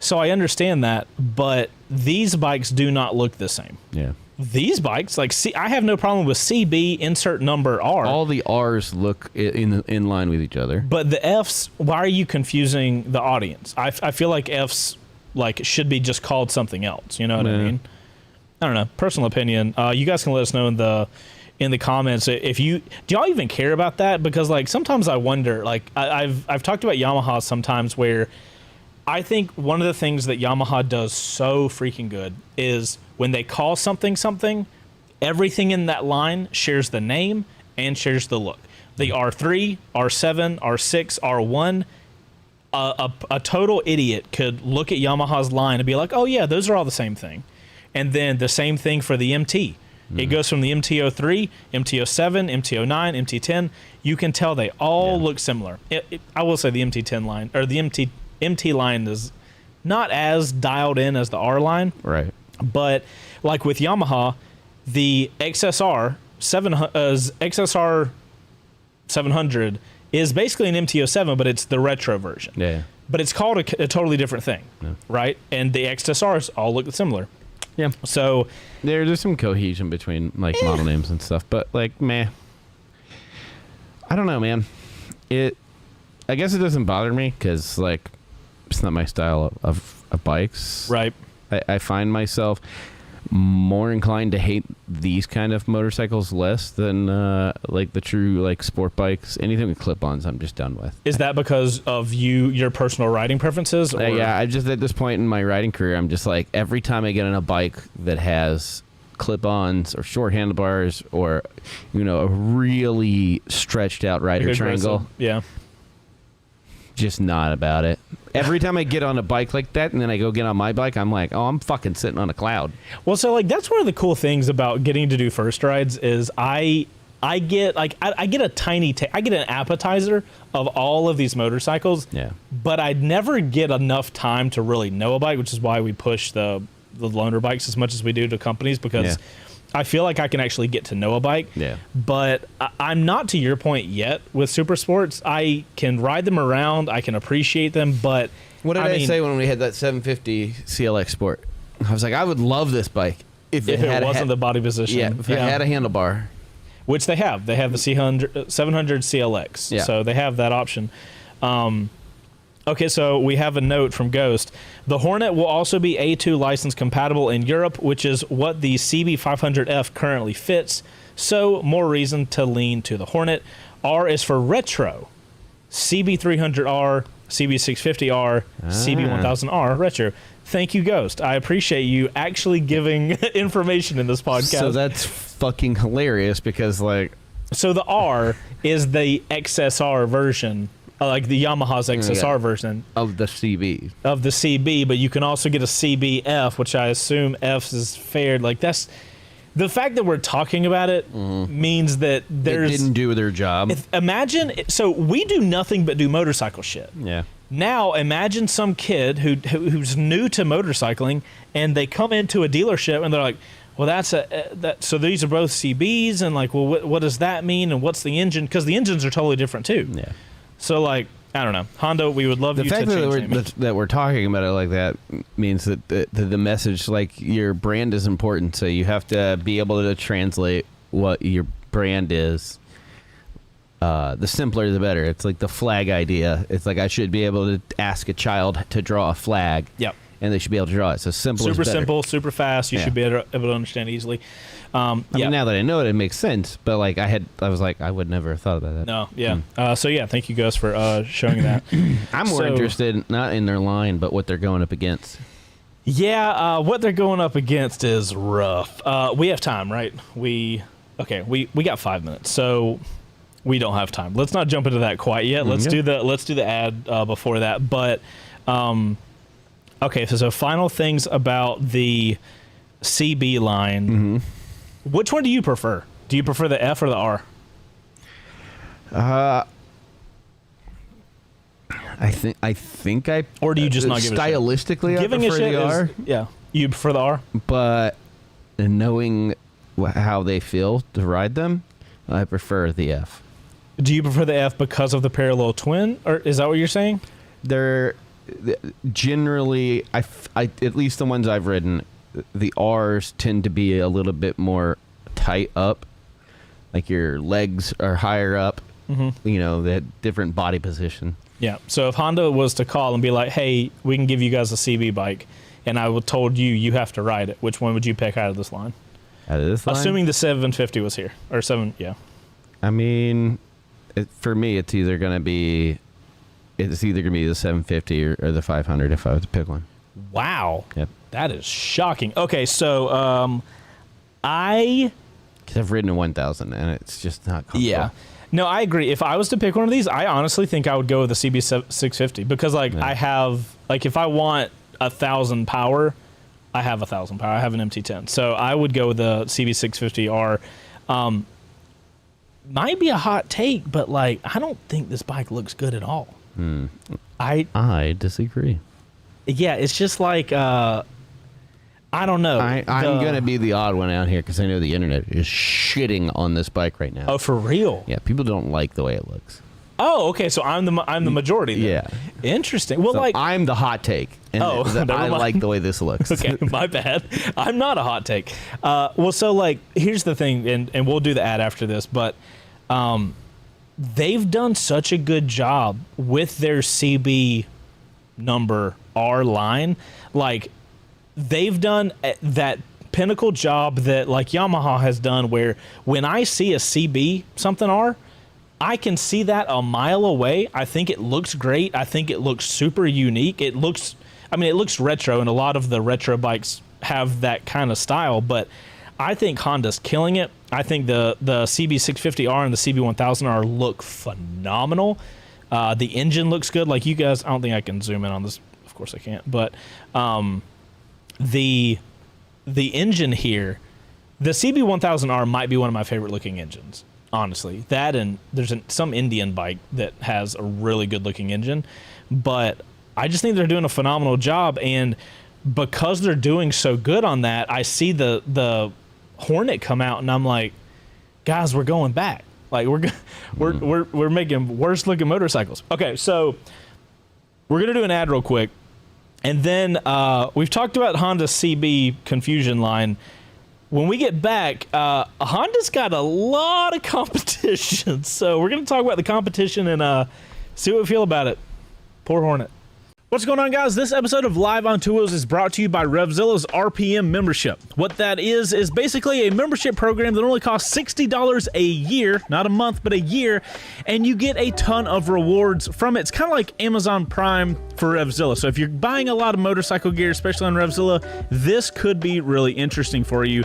Speaker 1: So I understand that, but these bikes do not look the same.
Speaker 2: Yeah.
Speaker 1: These bikes, like, I have no problem with CB, insert number R.
Speaker 2: All the R's look in line with each other.
Speaker 1: But the F's, why are you confusing the audience? I feel like F's, like, should be just called something else. You know what I mean? I don't know. Personal opinion. You guys can let us know in the comments if do y'all even care about that? Because, like, sometimes I wonder. Like, I've talked about Yamaha sometimes, where I think one of the things that Yamaha does so freaking good is when they call something, everything in that line shares the name and shares the look. The R3, R7, R6, R1. A total idiot could look at Yamaha's line and be like, oh yeah, those are all the same thing. And then the same thing for the MT. It goes from the MT-03, MT-07, MT-09, MT-10. You can tell they all look similar. I will say the MT-10 line, or the MT line is not as dialed in as the R line.
Speaker 2: Right.
Speaker 1: But like with Yamaha, the XSR 700 is basically an MT-07, but it's the retro version.
Speaker 2: Yeah.
Speaker 1: But it's called a totally different thing, right? And the XSRs all look similar.
Speaker 2: Yeah.
Speaker 1: So
Speaker 2: there's some cohesion between like model names and stuff, but like, meh. I don't know, man. I guess it doesn't bother me because like it's not my style of bikes.
Speaker 1: Right.
Speaker 2: I find myself more inclined to hate these kind of motorcycles less than like the true like sport bikes. Anything with clip-ons, I'm just done with.
Speaker 1: Is that because of your personal riding preferences? Or?
Speaker 2: Yeah, I just at this point in my riding career, I'm just like every time I get on a bike that has clip-ons or short handlebars or a really stretched out rider triangle.
Speaker 1: Yeah.
Speaker 2: Just not about it. Every time I get on a bike like that and then I go get on my bike, I'm like, oh, I'm fucking sitting on a cloud.
Speaker 1: Well, so like that's one of the cool things about getting to do first rides is I get like I get a tiny I get an appetizer of all of these motorcycles.
Speaker 2: Yeah.
Speaker 1: But I never get enough time to really know a bike, which is why we push the loaner bikes as much as we do to companies because I feel like I can actually get to know a bike.
Speaker 2: Yeah.
Speaker 1: But I'm not to your point yet with super sports. I can ride them around. I can appreciate them. But
Speaker 2: what did I say when we had that 750 CLX Sport? I was like, I would love this bike if it
Speaker 1: wasn't the body position.
Speaker 2: Yeah. If it had a handlebar.
Speaker 1: Which they have. They have the 700 CLX.
Speaker 2: Yeah.
Speaker 1: So they have that option. Okay, so we have a note from Ghost. The Hornet will also be A2 license compatible in Europe, which is what the CB500F currently fits. So more reason to lean to the Hornet. R is for retro. CB300R, CB650R, CB1000R retro. Thank you, Ghost. I appreciate you actually giving information in this podcast.
Speaker 2: So that's fucking hilarious because like...
Speaker 1: So the R is the XSR version. Like the Yamaha's XSR version
Speaker 2: of the CB,
Speaker 1: but you can also get a CBF, which I assume F is fared. Like that's the fact that we're talking about it means that they
Speaker 2: didn't do their job.
Speaker 1: Imagine, so we do nothing but do motorcycle shit.
Speaker 2: Yeah.
Speaker 1: Now imagine some kid who's new to motorcycling and they come into a dealership and they're like, well, so these are both CBs and like, well, what does that mean and what's the engine? Because the engines are totally different too.
Speaker 2: Yeah.
Speaker 1: So, like, I don't know. Honda, we would love you to change
Speaker 2: that we're talking about it like that means that the message, like, your brand is important. So you have to be able to translate what your brand is. The simpler, the better. It's like the flag idea. It's like I should be able to ask a child to draw a flag.
Speaker 1: Yep.
Speaker 2: And they should be able to draw it. So simple is better.
Speaker 1: Super simple, super fast. You should be able to understand easily.
Speaker 2: I mean, now that I know it, it makes sense. But like I was like, I would never have thought about that.
Speaker 1: No, yeah. So yeah, thank you guys for showing that.
Speaker 2: I'm more interested not in their line, but what they're going up against.
Speaker 1: Yeah, what they're going up against is rough. We have time, right? We got 5 minutes, so we don't have time. Let's not jump into that quite yet. Let's do the ad before that. But okay, so final things about the CB line.
Speaker 2: Mm-hmm.
Speaker 1: Which one do you prefer? Do you prefer the F or the R?
Speaker 2: I think I.
Speaker 1: Or do you just not give
Speaker 2: stylistically?
Speaker 1: Giving
Speaker 2: I prefer the R.
Speaker 1: Yeah, you prefer the R.
Speaker 2: But knowing how they feel to ride them, I prefer the F.
Speaker 1: Do you prefer the F because of the parallel twin, or is that what you're saying?
Speaker 2: They're generally, I at least the ones I've ridden, the R's tend to be a little bit more tight up, like your legs are higher up. Mm-hmm. You know, the different body position.
Speaker 1: Yeah. So if Honda was to call and be like, "Hey, we can give you guys a CB bike," and I told you have to ride it, which one would you pick out of this line?
Speaker 2: Out of this line?
Speaker 1: Assuming the 750 was here, or 7, yeah.
Speaker 2: I mean, for me, it's either gonna be the 750 or the 500 if I was to pick one.
Speaker 1: Wow.
Speaker 2: Yep.
Speaker 1: That is shocking. Okay, so
Speaker 2: because I've ridden a 1000 and it's just not comfortable.
Speaker 1: Yeah. No, I agree. If I was to pick one of these, I honestly think I would go with the CB650 because, like, I have, like, if I want 1,000 power, I have 1,000 power. I have an MT10. So I would go with the CB650R. Might be a hot take, but like I don't think this bike looks good at all.
Speaker 2: I disagree.
Speaker 1: Yeah, it's just like I don't know.
Speaker 2: I'm gonna be the odd one out here because I know the internet is shitting on this bike right now.
Speaker 1: Oh, for real?
Speaker 2: Yeah, people don't like the way it looks.
Speaker 1: Oh, okay. So I'm the majority then.
Speaker 2: Yeah.
Speaker 1: Interesting. Well,
Speaker 2: So
Speaker 1: like
Speaker 2: I'm the hot take, and
Speaker 1: Oh,
Speaker 2: that
Speaker 1: never
Speaker 2: I
Speaker 1: mind.
Speaker 2: like the way this looks.
Speaker 1: okay, my bad. I'm not a hot take. Well, so like here's the thing, and we'll do the ad after this, but they've done such a good job with their CB number R line. Like they've done that pinnacle job that like Yamaha has done, where when I see a CB something R, I can see that a mile away. I think it looks great. I think it looks super unique. It looks retro, and a lot of the retro bikes have that kind of style, but I think Honda's killing it. I think the CB650R and the CB1000R look phenomenal. The engine looks good. Like you guys, I don't think I can zoom in on this. Of course I can't, but the engine here, the CB1000R might be one of my favorite looking engines. Honestly, that, and there's some Indian bike that has a really good looking engine, but I just think they're doing a phenomenal job. And because they're doing so good on that, I see the Hornet come out, and I'm like, guys, we're going back. Like we're making worse looking motorcycles. Okay, so we're gonna do an ad real quick, and then we've talked about Honda CB confusion line. When we get back, Honda's got a lot of competition, so we're going to talk about the competition and see what we feel about it. Poor Hornet. What's going on, guys? This episode of Live on Two Wheels is brought to you by Revzilla's RPM membership. What that is basically a membership program that only costs $60 a year, not a month, but a year, and you get a ton of rewards from it. It's kind of like Amazon Prime for Revzilla. So if you're buying a lot of motorcycle gear, especially on Revzilla, this could be really interesting for you.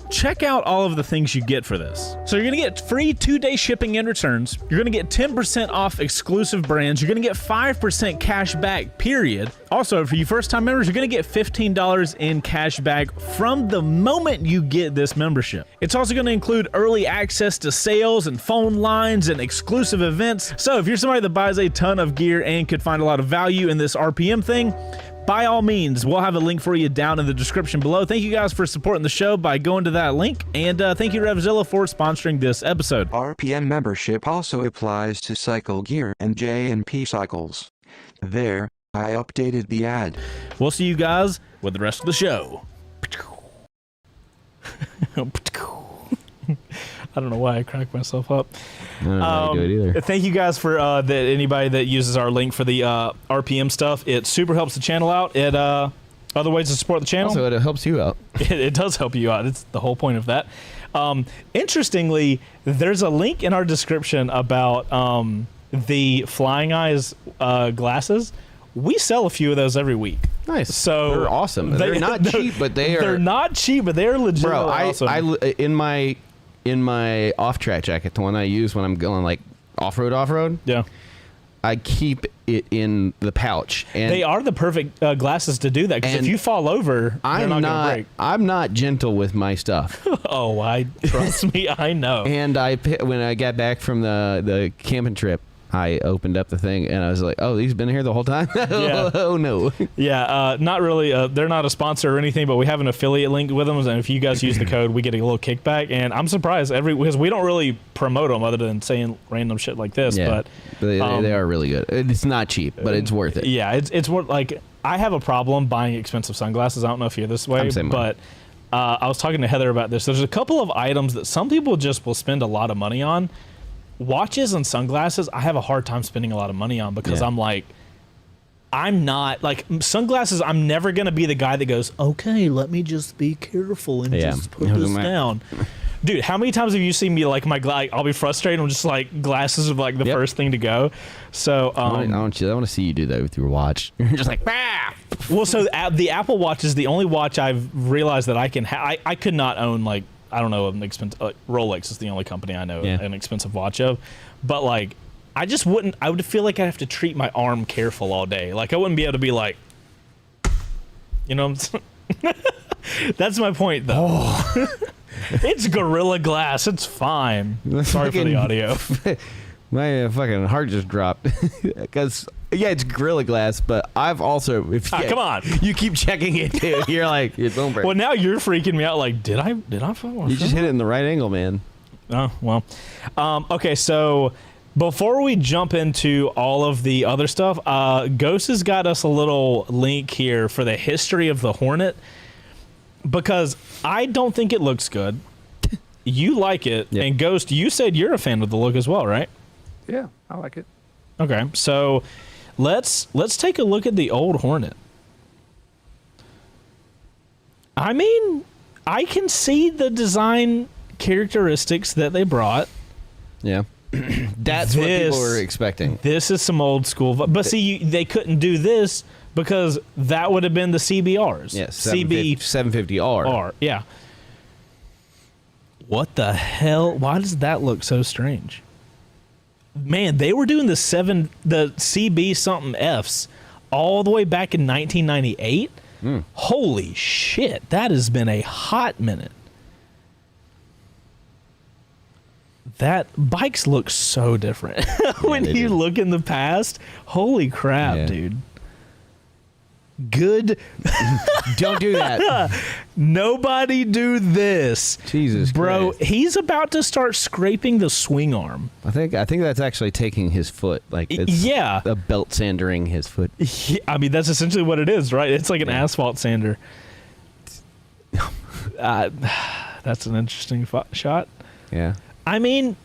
Speaker 1: Check out all of the things you get for this. So you're gonna get free 2-day shipping and returns. You're gonna get 10% off exclusive brands. You're gonna get 5% cash back, period. Also, for you first-time members, you're gonna get $15 in cash back from the moment you get this membership. It's also gonna include early access to sales and phone lines and exclusive events. So if you're somebody that buys a ton of gear and could find a lot of value in this RPM thing, by all means, we'll have a link for you down in the description below. Thank you guys for supporting the show by going to that link, and thank you Revzilla for sponsoring this episode.
Speaker 5: RPM membership also applies to cycle gear and J&P cycles. There, I updated the ad.
Speaker 1: We'll see you guys with the rest of the show. I don't know why I cracked myself up.
Speaker 2: I don't know how you do it either.
Speaker 1: Thank you guys for anybody that uses our link for the RPM stuff. It super helps the channel out. It other ways to support the channel.
Speaker 2: Also, it helps you out.
Speaker 1: It does help you out. It's the whole point of that. Interestingly, there's a link in our description about the Flying Eyes glasses. We sell a few of those every week.
Speaker 2: Nice.
Speaker 1: So
Speaker 2: they're awesome. They're not cheap, but they are.
Speaker 1: They're not cheap, but they're legit.
Speaker 2: Bro,
Speaker 1: awesome.
Speaker 2: in my off-track jacket, the one I use when I'm going like off-road.
Speaker 1: Yeah.
Speaker 2: I keep it in the pouch, and
Speaker 1: They are the perfect glasses to do that, because if
Speaker 2: And
Speaker 1: you fall over, they're not going to break.
Speaker 2: I'm not gentle with my stuff.
Speaker 1: Oh, I trust me, I know.
Speaker 2: And when I got back from the camping trip, I opened up the thing and I was like, "Oh, these have been here the whole time."
Speaker 1: Yeah.
Speaker 2: Oh no.
Speaker 1: Yeah, not really. They're not a sponsor or anything, but we have an affiliate link with them, and if you guys use the code, we get a little kickback. And I'm surprised because we don't really promote them other than saying random shit like this.
Speaker 2: Yeah,
Speaker 1: but
Speaker 2: they are really good. It's not cheap, but it's worth it.
Speaker 1: Yeah, it's worth. Like, I have a problem buying expensive sunglasses. I don't know if you're this way, but I was talking to Heather about this. There's a couple of items that some people just will spend a lot of money on. Watches and sunglasses, I have a hard time spending a lot of money on, because I'm like, I'm not like sunglasses. I'm never gonna be the guy that goes, okay, let me just be careful and just put this down. Dude, how many times have you seen me like I'll be frustrated. I'm just like, glasses are like the first thing to go. So
Speaker 2: I want to see you do that with your watch. You're just like, bah!
Speaker 1: Well, so the Apple Watch is the only watch I've realized that I can have. I could not own, like, I don't know, an expensive Rolex is the only company I know an expensive watch of, but like, I just wouldn't. I would feel like I'd have to treat my arm careful all day. Like, I wouldn't be able to be like, you know what I'm saying? That's my point, though. Oh. It's Gorilla Glass. It's fine. Sorry for the audio.
Speaker 2: My fucking heart just dropped. Because, yeah, it's Gorilla Glass, but I've also...
Speaker 1: come on.
Speaker 2: You keep checking it, too. You're like, it's over.
Speaker 1: Well, now you're freaking me out. Like, did I fucking...
Speaker 2: You just hit it in the right angle, man.
Speaker 1: Oh, well. Okay, so... Before we jump into all of the other stuff, Ghost has got us a little link here for the history of the Hornet, because I don't think it looks good. You like it,
Speaker 2: yep.
Speaker 1: And Ghost, you said you're a fan of the look as well, right?
Speaker 3: Yeah, I like it.
Speaker 1: Okay, so let's take a look at the old Hornet. I mean, I can see the design characteristics that they brought.
Speaker 2: Yeah. That's what people were expecting.
Speaker 1: This is some old school, but see, they couldn't do this because that would have been the CBRs.
Speaker 2: Yes, 750R.
Speaker 1: R, yeah. What the hell? Why does that look so strange? Man, they were doing the CB something Fs all the way back in 1998. Holy shit, that has been a hot minute. That bikes look so different when you look in the past. Holy crap, dude. Good.
Speaker 2: Don't do that.
Speaker 1: Nobody do this.
Speaker 2: Jesus
Speaker 1: Bro,
Speaker 2: Christ.
Speaker 1: He's about to start scraping the swing arm.
Speaker 2: I think that's actually taking his foot. Like, it's a belt sandering his foot.
Speaker 1: Yeah, I mean, that's essentially what it is, right? It's like an asphalt sander. That's an interesting shot.
Speaker 2: Yeah.
Speaker 1: I mean,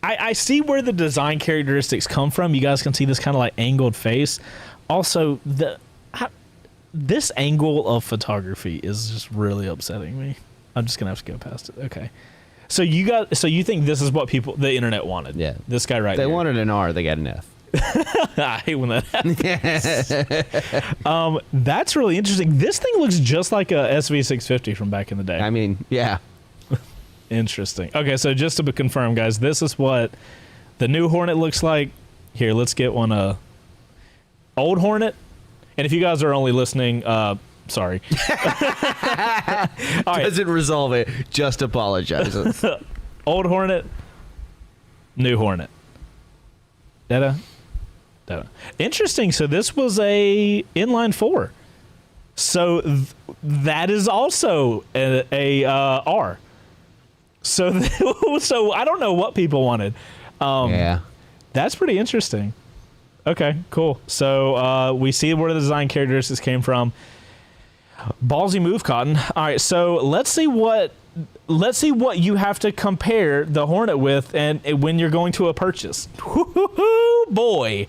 Speaker 1: I see where the design characteristics come from. You guys can see this kind of like angled face. Also, this angle of photography is just really upsetting me. I'm just gonna have to go past it. Okay. So you think this is what the internet wanted? Yeah. This guy right
Speaker 2: They
Speaker 1: here.
Speaker 2: wanted an R, they got an F.
Speaker 1: I hate when that happens. That's really interesting. This thing looks just like a SV650 from back in the day.
Speaker 2: I mean, yeah.
Speaker 1: Interesting. Okay, so just to confirm, guys, this is what the new Hornet looks like. Here, let's get one old Hornet. And if you guys are only listening, sorry.
Speaker 2: Doesn't resolve it, just apologizes.
Speaker 1: Old Hornet, new Hornet. Da-da. Interesting. So this was a inline 4. So that is also a R. So I don't know what people wanted.
Speaker 2: Yeah.
Speaker 1: That's pretty interesting. Okay, cool. So we see where the design characteristics came from. Ballsy move, Cotton. All right, so let's see what you have to compare the Hornet with, and when you're going to a purchase. Woo-hoo-hoo, boy,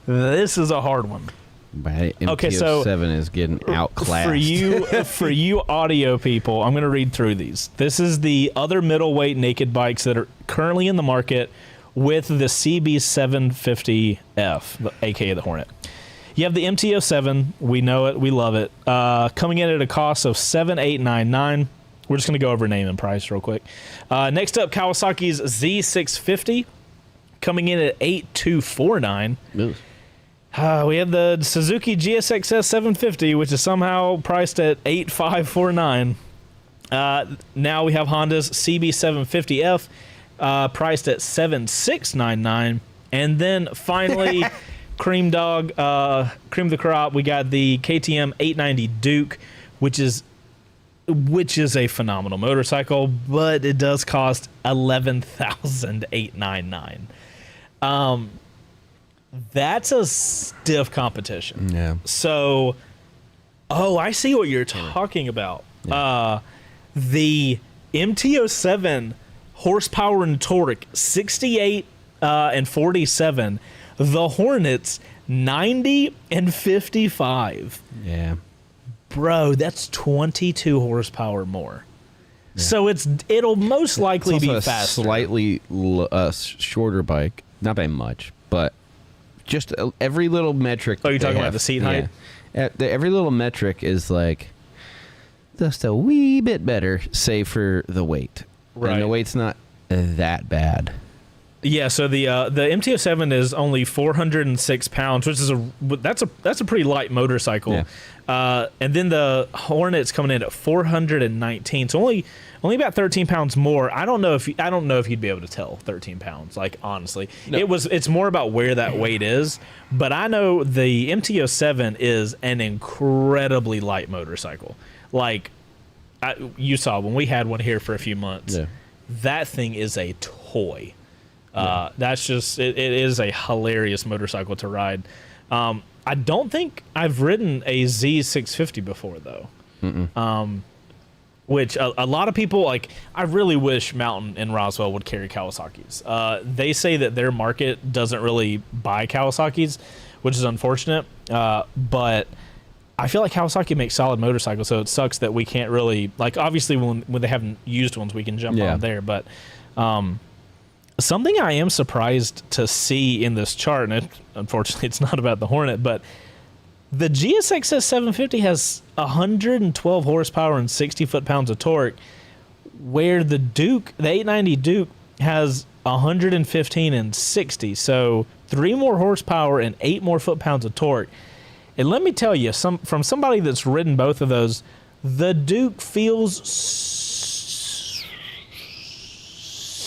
Speaker 1: this is a hard one.
Speaker 2: But MTO7 is getting outclassed.
Speaker 1: For you audio people, I'm going to read through these. This is the other middleweight naked bikes that are currently in the market with the CB750F, aka the Hornet. You have the MTO7. We know it. We love it. Coming in at a cost of $7,899. We're just going to go over name and price real quick. Next up, Kawasaki's Z650, coming in at $8,249. We have the Suzuki GSXS 750, which is somehow priced at $8,549. Now we have Honda's CB750F, priced at $7,699. And then finally, cream of the crop, we got the KTM 890 Duke, which is a phenomenal motorcycle, but it does cost $11,899. That's a stiff competition.
Speaker 2: Yeah.
Speaker 1: So, I see what you're talking about. Yeah. The MTO7 horsepower and torque 68 and 47. The Hornets 90 and 55.
Speaker 2: Yeah.
Speaker 1: Bro, that's 22 horsepower more. Yeah. So it'll most likely be faster.
Speaker 2: Slightly shorter bike, not by much, but just every little metric.
Speaker 1: Oh, you're talking about the seat height?
Speaker 2: Yeah. Every little metric is like just a wee bit better, save for the weight.
Speaker 1: Right.
Speaker 2: And the weight's not that bad.
Speaker 1: Yeah, so the MT-07 is only 406 pounds, which is that's a pretty light motorcycle.
Speaker 2: Yeah.
Speaker 1: And then the Hornet's coming in at 419, so only about 13 pounds more. I don't know if you'd be able to tell 13 pounds. Like honestly,
Speaker 2: No.
Speaker 1: It's more about where that weight is. But I know the MT-07 is an incredibly light motorcycle. Like you saw when we had one here for a few months.
Speaker 2: Yeah.
Speaker 1: That thing is a toy. That's just it is a hilarious motorcycle to ride. I don't think I've ridden a Z650 before though. Which a lot of people like. I really wish Mountain and Roswell would carry Kawasaki's. They say that their market doesn't really buy Kawasaki's, which is unfortunate. But I feel like Kawasaki makes solid motorcycles, so it sucks that we can't really like. Obviously, when they have used ones, we can jump on there. But something I am surprised to see in this chart, and unfortunately it's not about the Hornet, but the GSXS 750 has 112 horsepower and 60 foot-pounds of torque, where the Duke, the 890 Duke, has 115 and 60. So 3 more horsepower and 8 more foot-pounds of torque. And let me tell you, from somebody that's ridden both of those, the Duke feels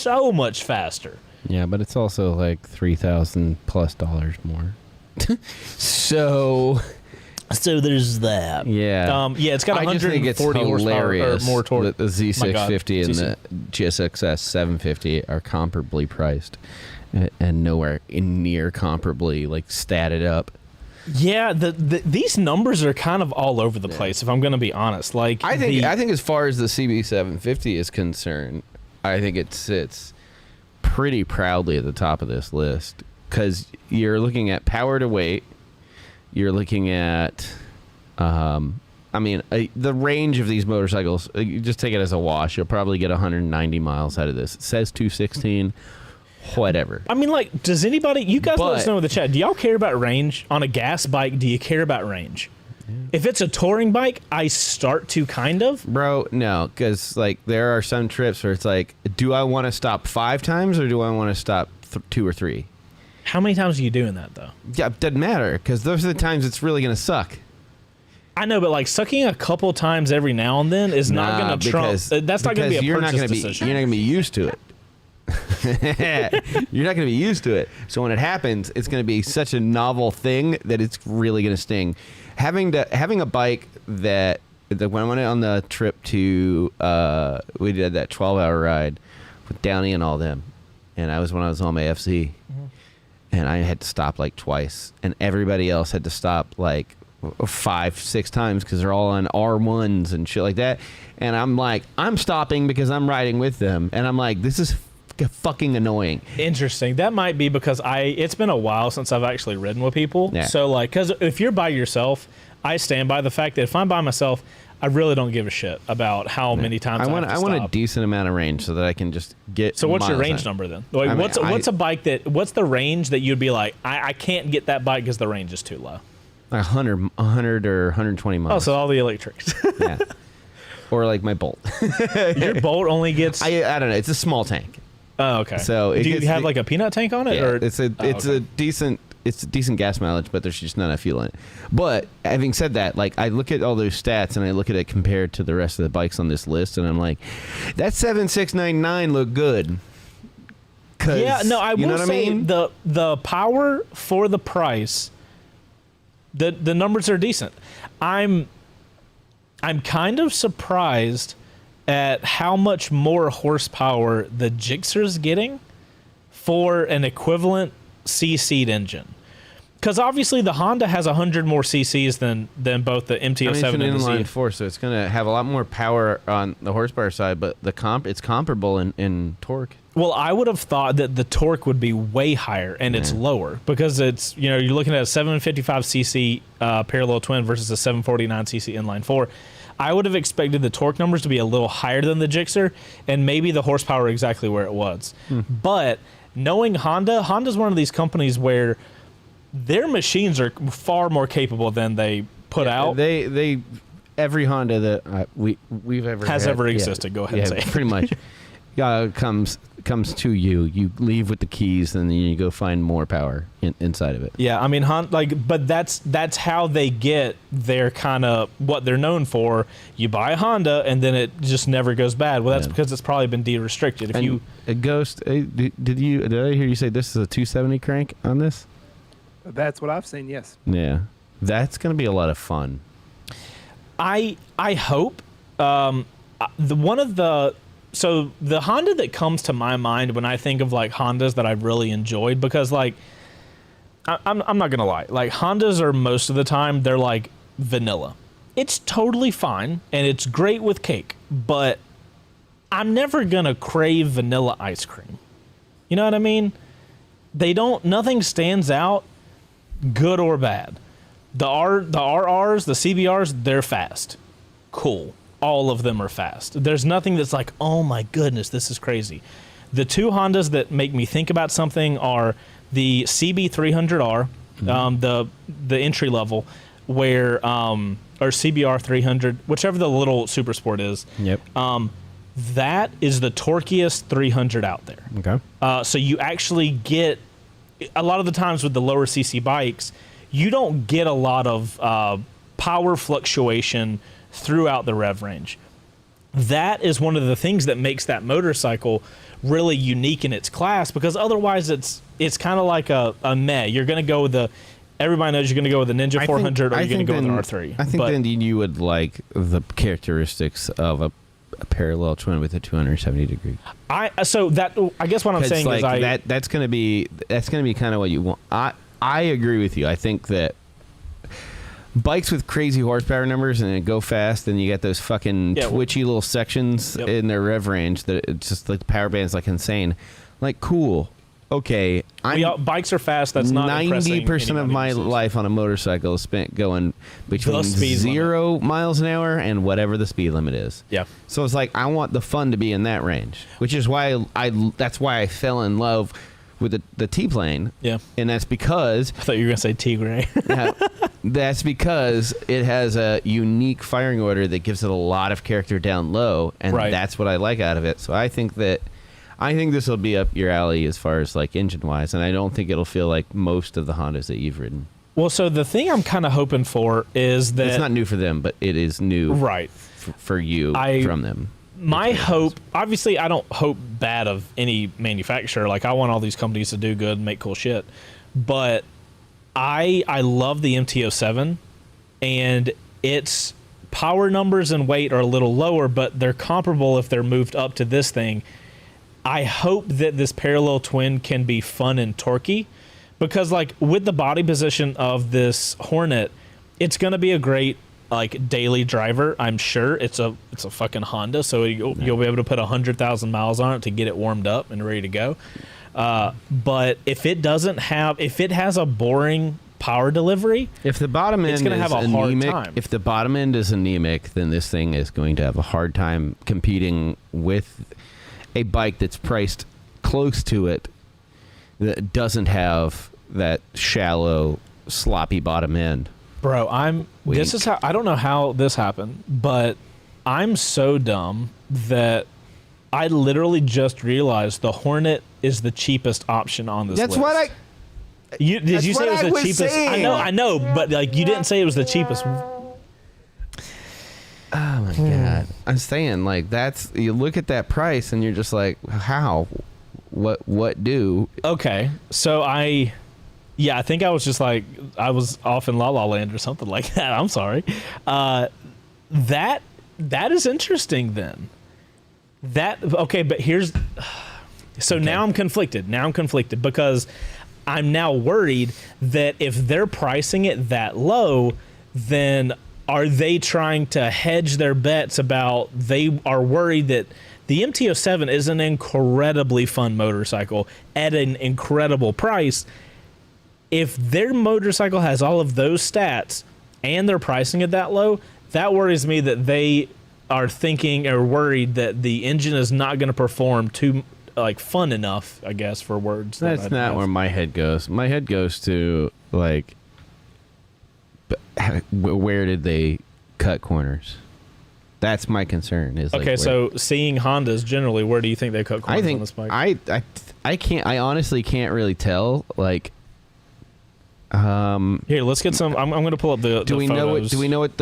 Speaker 1: so much faster.
Speaker 2: Yeah, but it's also like $3,000+ more. So
Speaker 1: there's that.
Speaker 2: Yeah.
Speaker 1: It's got 140 horsepower or more torque.
Speaker 2: That the Z650 and
Speaker 1: CC.
Speaker 2: the GSXS 750 are comparably priced and nowhere near comparably like statted up.
Speaker 1: Yeah, these numbers are kind of all over the place. If I'm going to be honest, like
Speaker 2: I think as far as the CB750 is concerned, I think it sits pretty proudly at the top of this list because you're looking at power to weight, you're looking at, the range of these motorcycles. You just take it as a wash. You'll probably get 190 miles out of this. It says 216. Whatever.
Speaker 1: I mean, like, does anybody? You guys let us know in the chat. Do y'all care about range on a gas bike? Do you care about range? Yeah. If it's a touring bike, I start to kind of.
Speaker 2: Bro, no, because like there are some trips where it's like, do I want to stop 5 times or do I want to stop 2 or 3?
Speaker 1: How many times are you doing that though?
Speaker 2: Yeah, it doesn't matter because those are the times it's really gonna suck.
Speaker 1: I know, but like sucking a couple times every now and then is not going to trump. That's not going to be a purchase decision.
Speaker 2: You're not going to be used to it. You're not going to be used to it. So when it happens, it's going to be such a novel thing that it's really going to sting. Having a bike that when I went on the trip to we did that 12-hour ride with Downey and all them, and when I was on my FC, and I had to stop like twice, and everybody else had to stop like 5-6 times because they're all on R1s and shit like that. And I'm like, I'm stopping because I'm riding with them, and I'm like, this is fucking annoying.
Speaker 1: Interesting. That might be because it's been a while since I've actually ridden with people. Yeah. So like, because if you're by yourself, I stand by the fact that if I'm by myself, I really don't give a shit about how many times I want
Speaker 2: a decent amount of range so that I can just get.
Speaker 1: So what's your range number then? Like, what's the range that you'd be like, I can't get that bike because the range is too low?
Speaker 2: 100 or 120 miles.
Speaker 1: Oh, so all the electrics.
Speaker 2: Yeah. Or like my Bolt.
Speaker 1: Your Bolt only gets.
Speaker 2: I don't know. It's a small tank.
Speaker 1: Oh, okay.
Speaker 2: So
Speaker 1: do you have like a peanut tank on it?
Speaker 2: Yeah,
Speaker 1: or?
Speaker 2: It's a decent gas mileage, but there's just not enough fuel in it. But having said that, like I look at all those stats and I look at it compared to the rest of the bikes on this list, and I'm like, that 7699 look good.
Speaker 1: Yeah, no, I will say the power for the price, the numbers are decent. I'm kind of surprised at how much more horsepower the Gixxer's getting for an equivalent CC'd engine. Because obviously the Honda has 100 more CCs than both the MT-07
Speaker 2: it's an
Speaker 1: and the
Speaker 2: inline 4, so it's going to have a lot more power on the horsepower side, but it's comparable in torque.
Speaker 1: Well, I would have thought that the torque would be way higher and it's lower because it's, you're looking at a 755cc parallel twin versus a 749cc inline 4. I would have expected the torque numbers to be a little higher than the Gixxer and maybe the horsepower exactly where it was. But knowing Honda's one of these companies where their machines are far more capable than they put out.
Speaker 2: They every Honda that we've ever
Speaker 1: has
Speaker 2: had,
Speaker 1: ever existed. Go ahead and say it.
Speaker 2: Pretty much. comes to you, you leave with the keys, and then you go find more power inside of it.
Speaker 1: Yeah, I mean, but that's how they get their kind of what they're known for. You buy a Honda, and then it just never goes bad. Well, that's because it's probably been de-restricted. If you
Speaker 2: a Ghost, did I hear you say this is a 270 crank on this?
Speaker 3: That's what I've seen. Yes.
Speaker 2: Yeah, that's gonna be a lot of fun.
Speaker 1: I hope So the Honda that comes to my mind when I think of like Hondas that I've really enjoyed, because like I'm not gonna lie, like Hondas are most of the time they're like vanilla. It's totally fine and it's great with cake, but I'm never gonna crave vanilla ice cream. You know what I mean? Nothing stands out, good or bad. The RRs, the CBRs, they're fast. Cool. All of them are fast. There's nothing that's like, oh my goodness, this is crazy. The two Hondas that make me think about something are the CB300R, the entry level, where or CBR 300, whichever the little Super Sport is.
Speaker 2: Yep.
Speaker 1: That is the torquiest 300 out there.
Speaker 2: Okay.
Speaker 1: So you actually get a lot of the times with the lower CC bikes, you don't get a lot of power fluctuation throughout the rev range. That is one of the things that makes that motorcycle really unique in its class, because otherwise it's kind of like a meh. You're going to go with everybody knows you're going to go with the Ninja 400 or you're going to go with an R3.
Speaker 2: I think then you would like the characteristics of a parallel twin with a 270 degree.
Speaker 1: I guess what I'm saying
Speaker 2: like
Speaker 1: is
Speaker 2: that's going to be kind of what you want. I agree with you. I think that bikes with crazy horsepower numbers and they go fast, and you get those fucking twitchy little sections in their rev range that it's just like the power band's like insane. Like, cool. Okay.
Speaker 1: Bikes are fast. That's not
Speaker 2: 90% of my life on a motorcycle is spent going between 0 miles an hour and whatever the speed limit is.
Speaker 1: Yeah.
Speaker 2: So it's like, I want the fun to be in that range, which is why that's why I fell in love with the T-Plane.
Speaker 1: Yeah.
Speaker 2: And that's because
Speaker 1: I thought you were going to say Tigray.
Speaker 2: That's because it has a unique firing order that gives it a lot of character down low, and that's what I like out of it. So I think this will be up your alley as far as like engine wise, and I don't think it'll feel like most of the Hondas that you've ridden.
Speaker 1: Well, so the thing I'm kind of hoping for is that
Speaker 2: it's not new for them, but it is new for you from them.
Speaker 1: My hope, obviously, I don't hope bad of any manufacturer. Like, I want all these companies to do good and make cool shit. But I love the MT-07, and its power numbers and weight are a little lower, but they're comparable if they're moved up to this thing. I hope that this parallel twin can be fun and torquey, because, like, with the body position of this Hornet, it's going to be a great like daily driver. I'm sure it's a fucking Honda, so you'll be able to put 100,000 miles on it to get it warmed up and ready to go. But if it has a boring power delivery,
Speaker 2: if the bottom end
Speaker 1: it's going to have a hard time.
Speaker 2: If the bottom end is anemic, then this thing is going to have a hard time competing with a bike that's priced close to it that doesn't have that shallow, sloppy bottom end.
Speaker 1: Bro, I don't know how this happened, but I'm so dumb that I literally just realized the Hornet is the cheapest option on this list.
Speaker 2: That's what
Speaker 1: did you say it was the cheapest?
Speaker 2: Saying.
Speaker 1: I know, but like you didn't say it was the cheapest.
Speaker 2: Oh my god. I'm saying, like, you look at that price and you're just like, how? What do?
Speaker 1: Okay. So I think I was just like, I was off in La La Land or something like that. I'm sorry. That is interesting then. But here's... So now I'm conflicted. Because I'm now worried that if they're pricing it that low, then are they trying to hedge their bets about they are worried that the MT-07 is an incredibly fun motorcycle at an incredible price. If their motorcycle has all of those stats and they're pricing it that low, that worries me that they are thinking or worried that the engine is not going to perform too like fun enough, I guess, for words.
Speaker 2: That's not where my head goes. My head goes to like, where did they cut corners? That's my concern. Is
Speaker 1: Okay, so seeing Hondas generally, where do you think they cut corners on this bike?
Speaker 2: I can't. I honestly can't really tell. Like,
Speaker 1: here, let's get some. I'm going to pull up the.
Speaker 2: Do we know
Speaker 1: photos.
Speaker 2: what? Do we know what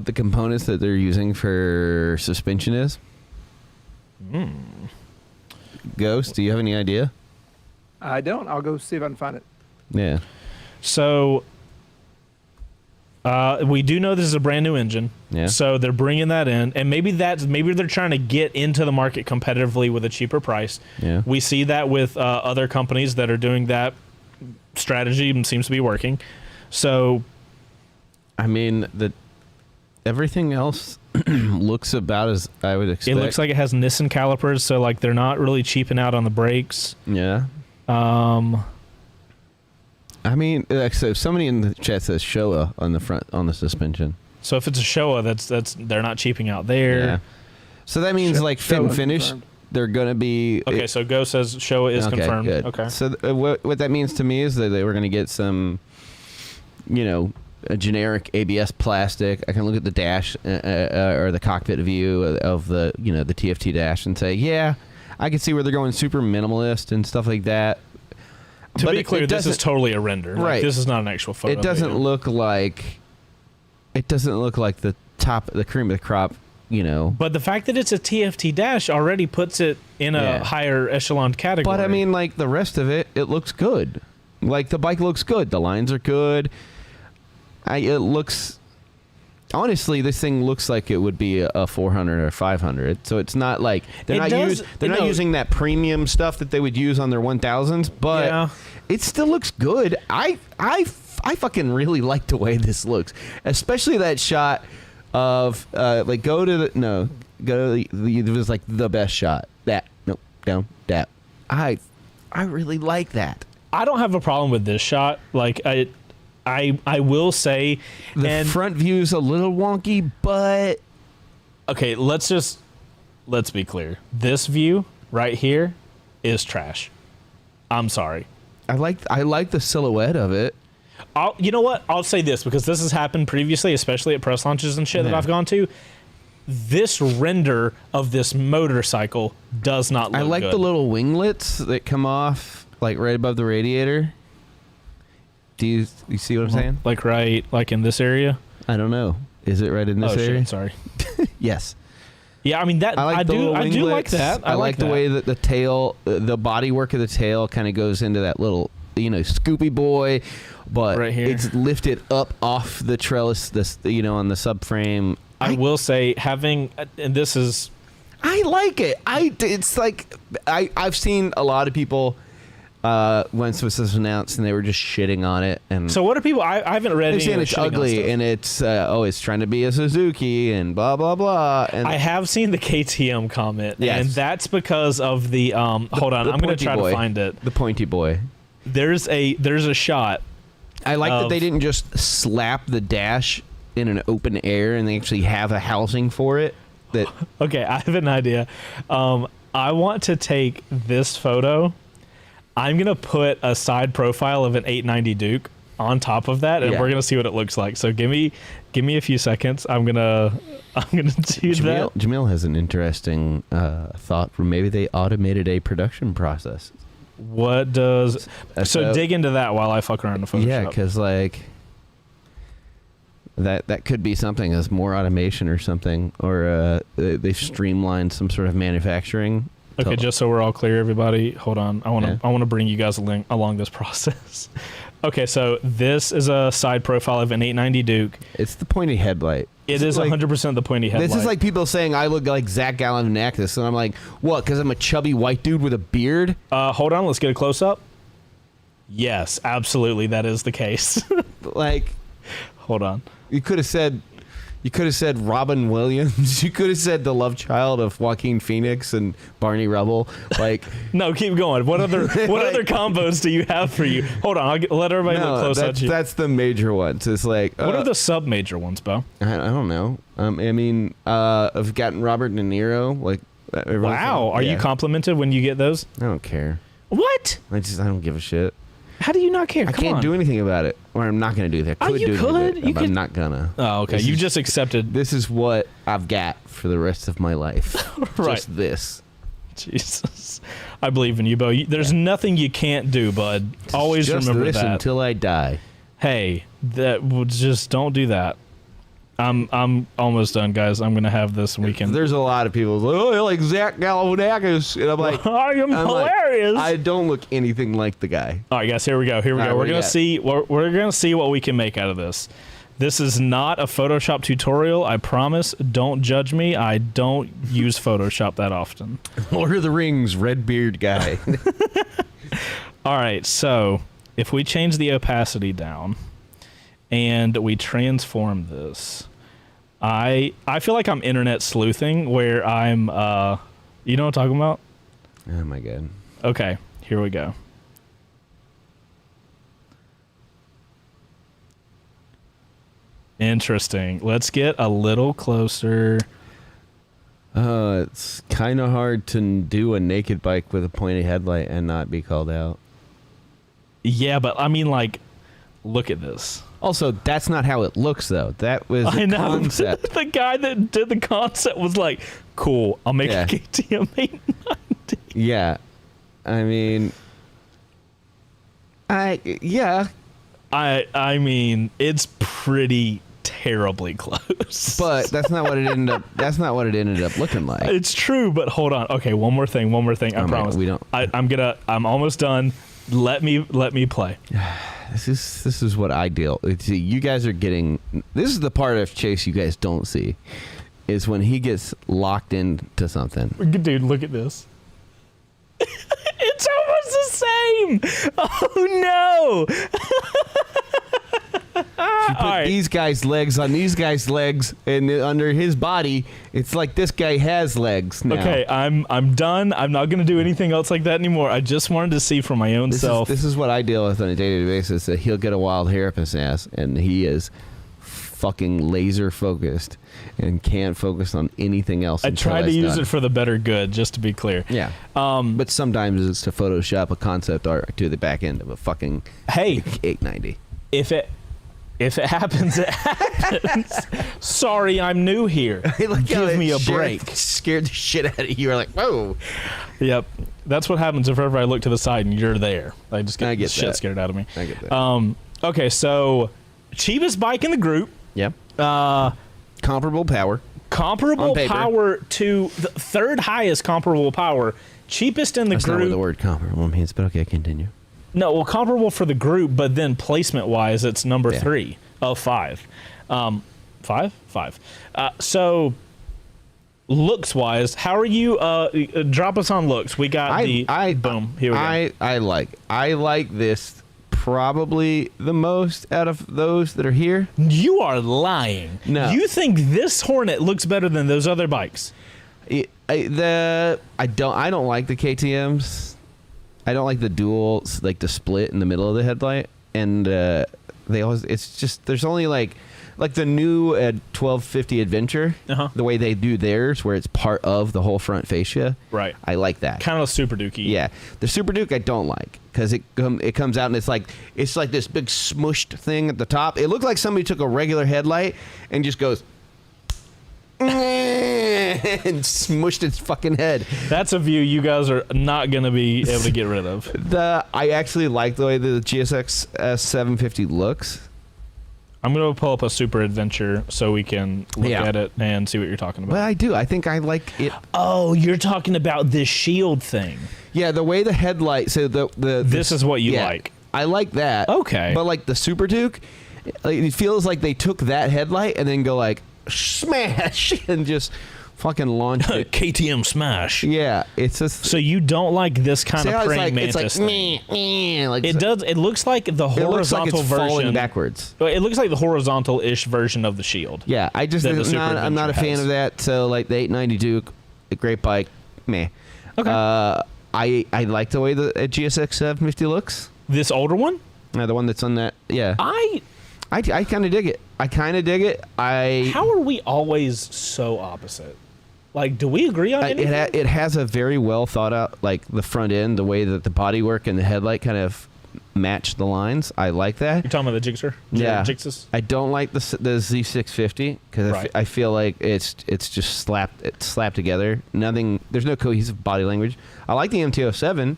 Speaker 2: the components that they're using for suspension is? Ghost, do you have any idea?
Speaker 3: I don't. I'll go see if I can find it.
Speaker 2: Yeah.
Speaker 1: So we do know this is a brand new engine.
Speaker 2: Yeah.
Speaker 1: So they're bringing that in, and maybe they're trying to get into the market competitively with a cheaper price.
Speaker 2: Yeah.
Speaker 1: We see that with other companies that are doing that strategy and seems to be working. So,
Speaker 2: I mean, everything else looks about as I would expect.
Speaker 1: it looks like it has Nissan calipers, so like they're not really cheaping out on the brakes.
Speaker 2: Yeah. I mean, so somebody in the chat says Showa on the front on the suspension.
Speaker 1: So if it's a Showa, that's they're not cheaping out there.
Speaker 2: Yeah. So that means like fit and
Speaker 3: Showa
Speaker 2: finish,
Speaker 3: confirmed.
Speaker 2: they're gonna be
Speaker 1: Okay, so Go says Showa is confirmed.
Speaker 2: Good.
Speaker 1: Okay.
Speaker 2: So what that means to me is that they were gonna get some, a generic ABS plastic. I can look at the dash or the cockpit view of the the TFT dash and say, yeah, I can see where they're going super minimalist and stuff like that.
Speaker 1: To
Speaker 2: But
Speaker 1: be clear, this is totally a render. Like,
Speaker 2: Right.
Speaker 1: this is not an actual photo.
Speaker 2: It doesn't look like. It doesn't look like the cream of the crop.
Speaker 1: But the fact that it's a TFT dash already puts it in a
Speaker 2: Yeah.
Speaker 1: higher echelon category.
Speaker 2: But I mean, like the rest of it, it looks good. Like the bike looks good. The lines are good. It looks. Honestly, this thing looks like it would be a 400 or 500. So it's not like they're not using that premium stuff that they would use on their 1000s. But
Speaker 1: Yeah.
Speaker 2: it still looks good. I fucking really like the way this looks, especially that shot of it was like the best shot. That I really like that.
Speaker 1: I don't have a problem with this shot. Like I will say
Speaker 2: The front view's a little wonky, but
Speaker 1: okay, let's be clear. This view right here is trash. I'm sorry.
Speaker 2: I like the silhouette of it.
Speaker 1: You know what? I'll say this because this has happened previously, especially at press launches and shit that
Speaker 2: Yeah.
Speaker 1: I've gone to. This render of this motorcycle does not look
Speaker 2: I like
Speaker 1: good.
Speaker 2: the little winglets that come off like right above the radiator. Do you see what I'm saying?
Speaker 1: Like in this area.
Speaker 2: I don't know. Is it right in this area?
Speaker 1: Shit, sorry.
Speaker 2: Yes.
Speaker 1: Yeah, I mean that I do like that.
Speaker 2: I like the way that the tail, the body work of the tail kind of goes into that little, Scoopy boy, but
Speaker 1: Right here.
Speaker 2: it's lifted up off the trellis, on the subframe.
Speaker 1: I will say having and this is
Speaker 2: I like it. It's like I've seen a lot of people once this was announced and they were just shitting on it. And
Speaker 1: so what are people? I haven't read
Speaker 2: they're
Speaker 1: any
Speaker 2: saying
Speaker 1: of
Speaker 2: it's
Speaker 1: the shitting on
Speaker 2: ugly
Speaker 1: stuff.
Speaker 2: and it's it's trying to be a Suzuki and blah blah blah. And
Speaker 1: I have seen the KTM comment,
Speaker 2: Yes.
Speaker 1: and that's because of the hold on, I'm going to try to find it.
Speaker 2: The pointy boy.
Speaker 1: There's a shot.
Speaker 2: I like that
Speaker 1: of-
Speaker 2: they didn't just slap the dash in an open air and they actually have a housing for it. That
Speaker 1: Okay, I have an idea. I want to take this photo. I'm going to put a side profile of an 890 Duke on top of that, and
Speaker 2: Yeah.
Speaker 1: we're going to see what it looks like. So give me a few seconds. I'm gonna do that.
Speaker 2: Jamil has an interesting thought. For maybe they automated a production process.
Speaker 1: What does
Speaker 2: So-
Speaker 1: dig into that while I fuck around in Photoshop.
Speaker 2: Yeah, because like that could be something as more automation or something, or they've streamlined some sort of manufacturing.
Speaker 1: Okay, just so we're all clear, everybody, hold on. I want
Speaker 2: Yeah.
Speaker 1: to bring you guys along this process. Okay, so this is a side profile of an 890 Duke.
Speaker 2: It's the pointy headlight.
Speaker 1: It is
Speaker 2: like,
Speaker 1: 100% the pointy headlight.
Speaker 2: This is like people saying I look like Zach Galifianakis, and I'm like, what? Because I'm a chubby white dude with a beard?
Speaker 1: Hold on, let's get a close up. Yes, absolutely, that is the case.
Speaker 2: Like,
Speaker 1: Hold on.
Speaker 2: you could have said Robin Williams. You could have said the love child of Joaquin Phoenix and Barney Rubble. Like,
Speaker 1: No, keep going. What other other combos do you have for you? Hold on, let everybody look close at you.
Speaker 2: that's the major ones. It's like,
Speaker 1: What are the sub major ones, Beau?
Speaker 2: I don't know. I mean, I've gotten Robert De Niro. Like,
Speaker 1: Wow, are you complimented when you get those?
Speaker 2: I don't care.
Speaker 1: What?
Speaker 2: I don't give a shit.
Speaker 1: How do you not care?
Speaker 2: I can't do anything about it, or I'm not going to do that.
Speaker 1: Oh, you could. You
Speaker 2: I'm not gonna.
Speaker 1: Oh, okay. You just accepted.
Speaker 2: This is what I've got for the rest of my life.
Speaker 1: Right.
Speaker 2: Just this.
Speaker 1: Jesus, I believe in you, Beau. There's nothing you can't do, bud. Always
Speaker 2: just
Speaker 1: remember
Speaker 2: this
Speaker 1: that.
Speaker 2: until I die.
Speaker 1: Hey, just don't do that. I'm almost done, guys. I'm gonna have this weekend.
Speaker 2: There's a lot of people like, oh, you're like Zach Galifianakis, and I'm like,
Speaker 1: I am hilarious.
Speaker 2: I don't look anything like the guy.
Speaker 1: All right, guys. Here we go. We're gonna see. We're gonna see what we can make out of this. This is not a Photoshop tutorial. I promise. Don't judge me. I don't use Photoshop that often.
Speaker 2: Lord of the Rings, red beard guy.
Speaker 1: All right. So if we change the opacity down and we transform this. I feel like I'm internet sleuthing where I'm, you know what I'm talking about?
Speaker 2: Oh, my God.
Speaker 1: Okay, here we go. Interesting. Let's get a little closer.
Speaker 2: It's kind of hard to do a naked bike with a pointy headlight and not be called out.
Speaker 1: Yeah, but I mean, like, look at this.
Speaker 2: Also, that's not how it looks, though. That was the concept.
Speaker 1: The guy that did the concept was like, cool, I'll make a KTM 890.
Speaker 2: Yeah. I mean... I
Speaker 1: mean, it's pretty terribly close.
Speaker 2: But that's not what it ended up. That's not what it ended up looking like.
Speaker 1: It's true, but hold on. Okay, one more thing. I promise.
Speaker 2: We don't.
Speaker 1: I'm almost done. Let me play.
Speaker 2: This is what I deal. See, you guys are getting. This is the part of Chase you guys don't see, is when he gets locked into something.
Speaker 1: Dude, look at this. It's almost the same. Oh no.
Speaker 2: You put these guys' legs on these guys' legs, and under his body, it's like this guy has legs now.
Speaker 1: Okay, I'm done. I'm not gonna do anything else like that anymore. I just wanted to see for my own self.
Speaker 2: This is what I deal with on a day-to-day basis. That he'll get a wild hair up his ass, and he is fucking laser focused and can't focus on anything else.
Speaker 1: I try to use it for the better good, just to be clear.
Speaker 2: Yeah. But sometimes it's to Photoshop a concept art to the back end of a fucking 890.
Speaker 1: If it happens, it happens. Sorry, I'm new here. Give me a break.
Speaker 2: Scared the shit out of you. You're like, whoa.
Speaker 1: Yep. That's what happens if ever I look to the side and you're there. I just get shit scared out of me.
Speaker 2: I get that.
Speaker 1: Okay, so cheapest bike in the group.
Speaker 2: Yep. Comparable power.
Speaker 1: Comparable power to the third highest comparable power. Cheapest in the
Speaker 2: That's
Speaker 1: group.
Speaker 2: Not what the word comparable means, but okay, continue.
Speaker 1: No, well, comparable for the group, but then placement-wise, it's number 3 of 5. Five? So, looks-wise, how are you? Drop us on looks. We got boom. Here we go.
Speaker 2: I like this probably the most out of those that are here.
Speaker 1: You are lying.
Speaker 2: No.
Speaker 1: You think this Hornet looks better than those other bikes?
Speaker 2: I don't like the KTMs. I don't like the dual, like the split in the middle of the headlight, and they always. It's just there's only like the new 1250 Adventure, the way they do theirs, where it's part of the whole front fascia.
Speaker 1: Right.
Speaker 2: I like that.
Speaker 1: Kind of a Super Dookie.
Speaker 2: Yeah, the Super Duke I don't like because it comes out and it's like this big smushed thing at the top. It looked like somebody took a regular headlight and just goes. And smushed its fucking head.
Speaker 1: That's a view you guys are not going to be able to get rid of.
Speaker 2: I actually like the way the GSX 750 looks.
Speaker 1: I'm going to pull up a Super Adventure so we can look at it and see what you're talking about.
Speaker 2: But I do. I think I like it.
Speaker 1: Oh, you're talking about this shield thing.
Speaker 2: Yeah, the way the headlight. So
Speaker 1: this is what you like.
Speaker 2: I like that.
Speaker 1: Okay.
Speaker 2: But like the Super Duke, it feels like they took that headlight and then go like smash and just fucking launch it.
Speaker 1: KTM smash.
Speaker 2: Yeah, it's just.
Speaker 1: So you don't like this kind of praying mantis
Speaker 2: it's like
Speaker 1: thing?
Speaker 2: Like
Speaker 1: it does. It looks like the horizontal
Speaker 2: it looks like it's
Speaker 1: version.
Speaker 2: Falling backwards.
Speaker 1: It looks like the horizontal-ish version of the shield.
Speaker 2: Yeah, I'm not a fan of that. So like the 890 Duke, a great bike. Meh.
Speaker 1: Okay.
Speaker 2: I like the way the GSX 750 looks.
Speaker 1: This older one?
Speaker 2: The one that's on that. Yeah. I kind of dig it. How
Speaker 1: are we always so opposite? Like, do we agree on anything?
Speaker 2: It has a very well thought out, like the front end, the way that the bodywork and the headlight kind of match the lines. I like that.
Speaker 1: You're talking about the Gixxer?
Speaker 2: Yeah.
Speaker 1: Gixxus?
Speaker 2: I don't like the Z650 because
Speaker 1: Right.
Speaker 2: I feel like it's just slapped together. There's no cohesive body language. I like the MT-07.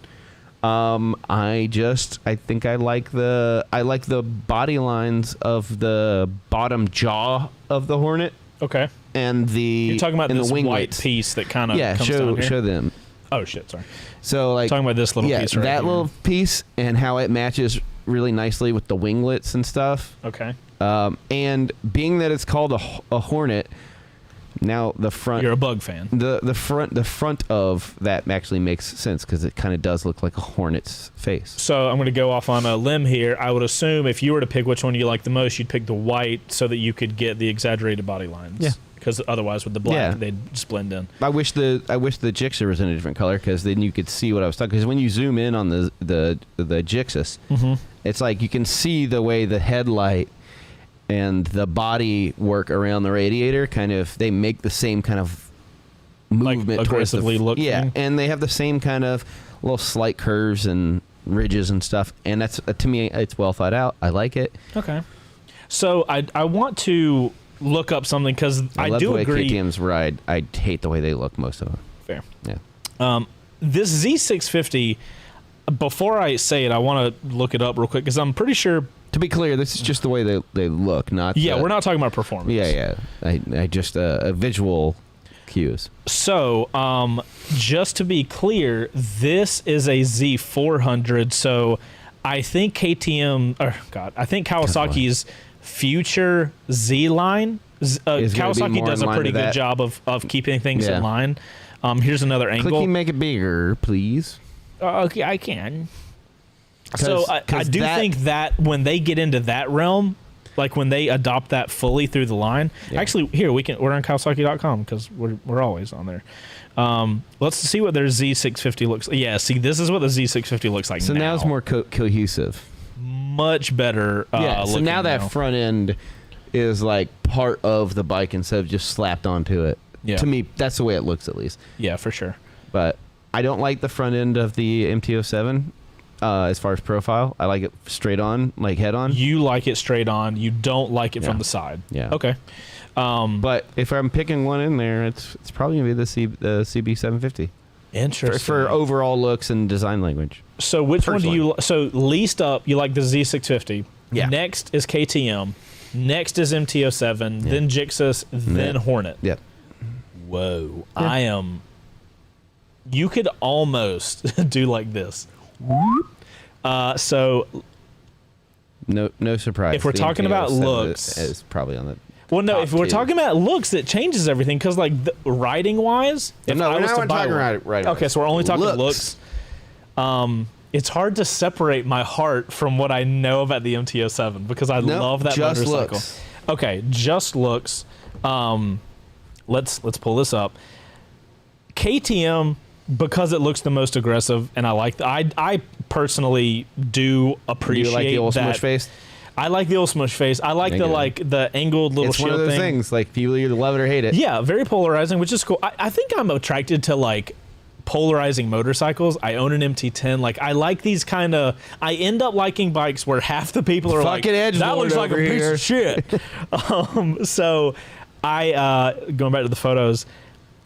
Speaker 2: I think I like the body lines of the bottom jaw of the Hornet
Speaker 1: Okay.
Speaker 2: and
Speaker 1: You're talking about this white
Speaker 2: winglets.
Speaker 1: piece that kind of
Speaker 2: Yeah,
Speaker 1: comes down here?
Speaker 2: show them.
Speaker 1: Oh, shit, sorry.
Speaker 2: So like
Speaker 1: Talking about this little piece right
Speaker 2: that
Speaker 1: here.
Speaker 2: little piece and how it matches really nicely with the winglets and stuff.
Speaker 1: Okay.
Speaker 2: And being that it's called a Hornet, now the front.
Speaker 1: You're a bug fan.
Speaker 2: The front of that actually makes sense because it kind of does look like a Hornet's face.
Speaker 1: So I'm going to go off on a limb here. I would assume if you were to pick which one you like the most, you'd pick the white so that you could get the exaggerated body lines.
Speaker 2: Yeah.
Speaker 1: Because otherwise, with the black,
Speaker 2: Yeah.
Speaker 1: they'd just blend in.
Speaker 2: I wish the Gixxer was in a different color because then you could see what I was talking. Because when you zoom in on the Gixxus, it's like you can see the way the headlight and the body work around the radiator they make the same kind of movement
Speaker 1: Like
Speaker 2: towards
Speaker 1: aggressively looking?
Speaker 2: Yeah, and they have the same kind of little slight curves and ridges and stuff. And that's to me, it's well thought out. I like it.
Speaker 1: Okay. So I want to look up something because I
Speaker 2: love
Speaker 1: do
Speaker 2: the way
Speaker 1: agree.
Speaker 2: KTM's ride. I hate the way they look most of them.
Speaker 1: Fair.
Speaker 2: Yeah.
Speaker 1: This Z650, before I say it, I want to look it up real quick because I'm pretty sure.
Speaker 2: To be clear, this is just the way they look, not.
Speaker 1: Yeah, we're not talking about performance.
Speaker 2: Yeah. I just a visual cues.
Speaker 1: So, just to be clear, this is a Z400. So, I think I think Kawasaki's future Z line. Kawasaki does a pretty good job of keeping things in line. Here's another angle.
Speaker 2: Clicky, make it bigger, please.
Speaker 1: Okay, I can. So I do think that when they get into that realm, like when they adopt that fully through the line, actually here we're on Kawasaki.com because we're always on there. Let's see what their Z650 looks like. Yeah, see, this is what the Z650 looks like.
Speaker 2: So now it's more cohesive.
Speaker 1: Much better.
Speaker 2: So now that front end is like part of the bike instead of just slapped onto it.
Speaker 1: Yeah.
Speaker 2: To me, that's the way it looks at least.
Speaker 1: Yeah, for sure.
Speaker 2: But I don't like the front end of the MT-07 as far as profile. I like it straight on, like head on.
Speaker 1: You like it straight on. You don't like it from the side.
Speaker 2: Yeah.
Speaker 1: Okay.
Speaker 2: But if I'm picking one in there, it's probably gonna be the CB750.
Speaker 1: Interesting.
Speaker 2: For overall looks and design language.
Speaker 1: So which one do
Speaker 2: Personally.
Speaker 1: you? So least up, you like the Z650.
Speaker 2: Yeah.
Speaker 1: Next is KTM. Next is MT-07. Then Gixxus. Then Hornet.
Speaker 2: Yep.
Speaker 1: Whoa. I am. You could almost do like this. So
Speaker 2: No surprise.
Speaker 1: If we're
Speaker 2: The
Speaker 1: talking about
Speaker 2: MT-07
Speaker 1: looks-
Speaker 2: is probably on the.
Speaker 1: well, no.
Speaker 2: top
Speaker 1: If we're
Speaker 2: two.
Speaker 1: talking about looks, it changes everything because, like, riding wise, if
Speaker 2: No,
Speaker 1: I
Speaker 2: we're
Speaker 1: was
Speaker 2: not
Speaker 1: to buy
Speaker 2: talking
Speaker 1: one,
Speaker 2: right.
Speaker 1: okay, so we're only talking looks. It's hard to separate my heart from what I know about the MT-07 because I love that
Speaker 2: just
Speaker 1: motorcycle.
Speaker 2: looks.
Speaker 1: Okay, just looks. Let's pull this up. KTM, because it looks the most aggressive, and I like. I personally do appreciate
Speaker 2: You like the old
Speaker 1: that.
Speaker 2: smush face?
Speaker 1: I like the old smush face. I like the angled little
Speaker 2: It's
Speaker 1: shield
Speaker 2: one of those
Speaker 1: thing.
Speaker 2: things. Like people either love it or hate it.
Speaker 1: Yeah, very polarizing, which is cool. I think I'm attracted to like polarizing motorcycles. I own an MT-10. Like I like these kind of. I end up liking bikes where half the people are like,
Speaker 2: Fucking edgelord
Speaker 1: "That looks like a
Speaker 2: over
Speaker 1: piece
Speaker 2: here."
Speaker 1: of shit." So I going back to the photos.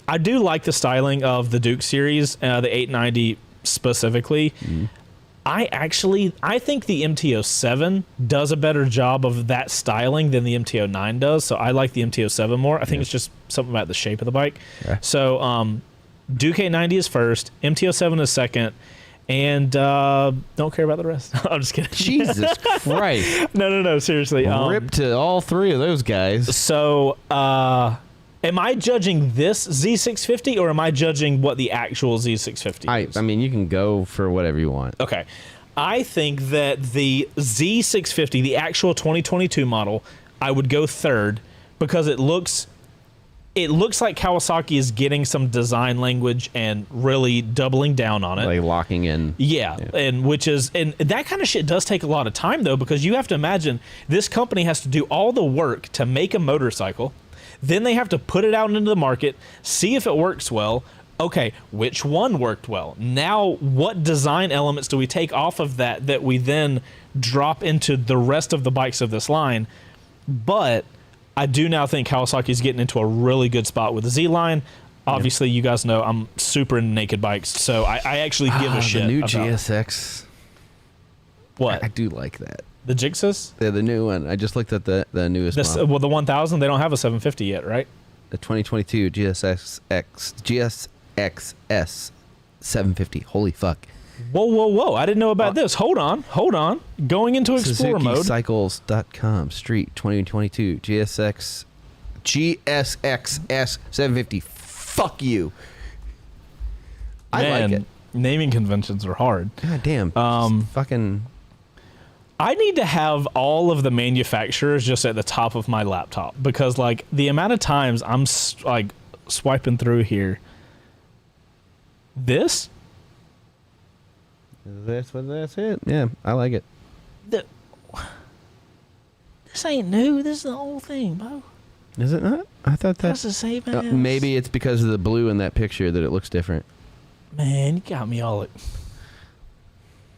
Speaker 1: I do like the styling of the Duke series, the 890 specifically. I think the MT-07 does a better job of that styling than the MT-09 does. So I like the MT-07 more. I think it's just something about the shape of the bike.
Speaker 2: Yeah.
Speaker 1: So Duke 890 is first, MT-07 is second, and don't care about the rest. I'm just kidding.
Speaker 2: Jesus Christ.
Speaker 1: No, seriously.
Speaker 2: Rip to all three of those guys.
Speaker 1: So, am I judging this Z650 or am I judging what the actual Z650 is?
Speaker 2: I mean, you can go for whatever you want.
Speaker 1: Okay. I think that the Z650, the actual 2022 model, I would go third because it looks like Kawasaki is getting some design language and really doubling down on it.
Speaker 2: Like locking in.
Speaker 1: Yeah, and that kind of shit does take a lot of time though, because you have to imagine this company has to do all the work to make a motorcycle. Then they have to put it out into the market, see if it works well, Okay, which one worked well? Now, what design elements do we take off of that we then drop into the rest of the bikes of this line? But I do now think Kawasaki's getting into a really good spot with the Z-Line. Obviously, you guys know I'm super into naked bikes, so I actually give a shit
Speaker 2: The new
Speaker 1: about
Speaker 2: GSX.
Speaker 1: what?
Speaker 2: I do like that.
Speaker 1: The Jixus?
Speaker 2: Yeah, the new one. I just looked at the newest
Speaker 1: This,
Speaker 2: model.
Speaker 1: well, the 1000, they don't have a 750 yet, right?
Speaker 2: The 2022 GSX-S 750. Holy fuck.
Speaker 1: Whoa. I didn't know about this. Hold on. Going into Explorer mode.
Speaker 2: SuzukiCycles.com Street 2022 GSX S 750. Fuck you. I like it.
Speaker 1: Naming conventions are hard.
Speaker 2: God damn. Fucking.
Speaker 1: I need to have all of the manufacturers just at the top of my laptop because, like, the amount of times I'm like swiping through here. This?
Speaker 2: That's it. Yeah, I like it.
Speaker 1: This ain't new. This is the whole thing, Beau.
Speaker 2: Is it not? I thought
Speaker 1: That's the same as.
Speaker 2: maybe it's because of the blue in that picture that it looks different.
Speaker 1: Man, you got me all.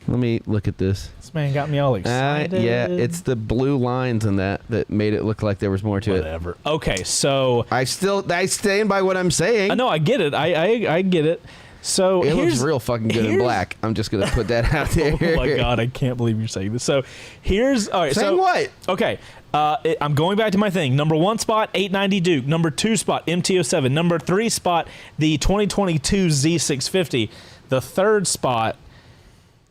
Speaker 2: Let me look at this.
Speaker 1: This man got me all excited.
Speaker 2: Yeah, it's the blue lines in that made it look like there was more to it.
Speaker 1: Whatever. Okay, so
Speaker 2: I stand by what I'm saying.
Speaker 1: I know I get it. I get it. So
Speaker 2: It looks real fucking good in black. I'm just gonna put that out there.
Speaker 1: Oh my god, I can't believe you're saying this. So here's all right.
Speaker 2: Saying
Speaker 1: so
Speaker 2: what?
Speaker 1: Okay, I'm going back to my thing. Number 1 spot, 890 Duke. Number 2 spot, MT-07. Number 3 spot, the 2022 Z650. The 3rd spot.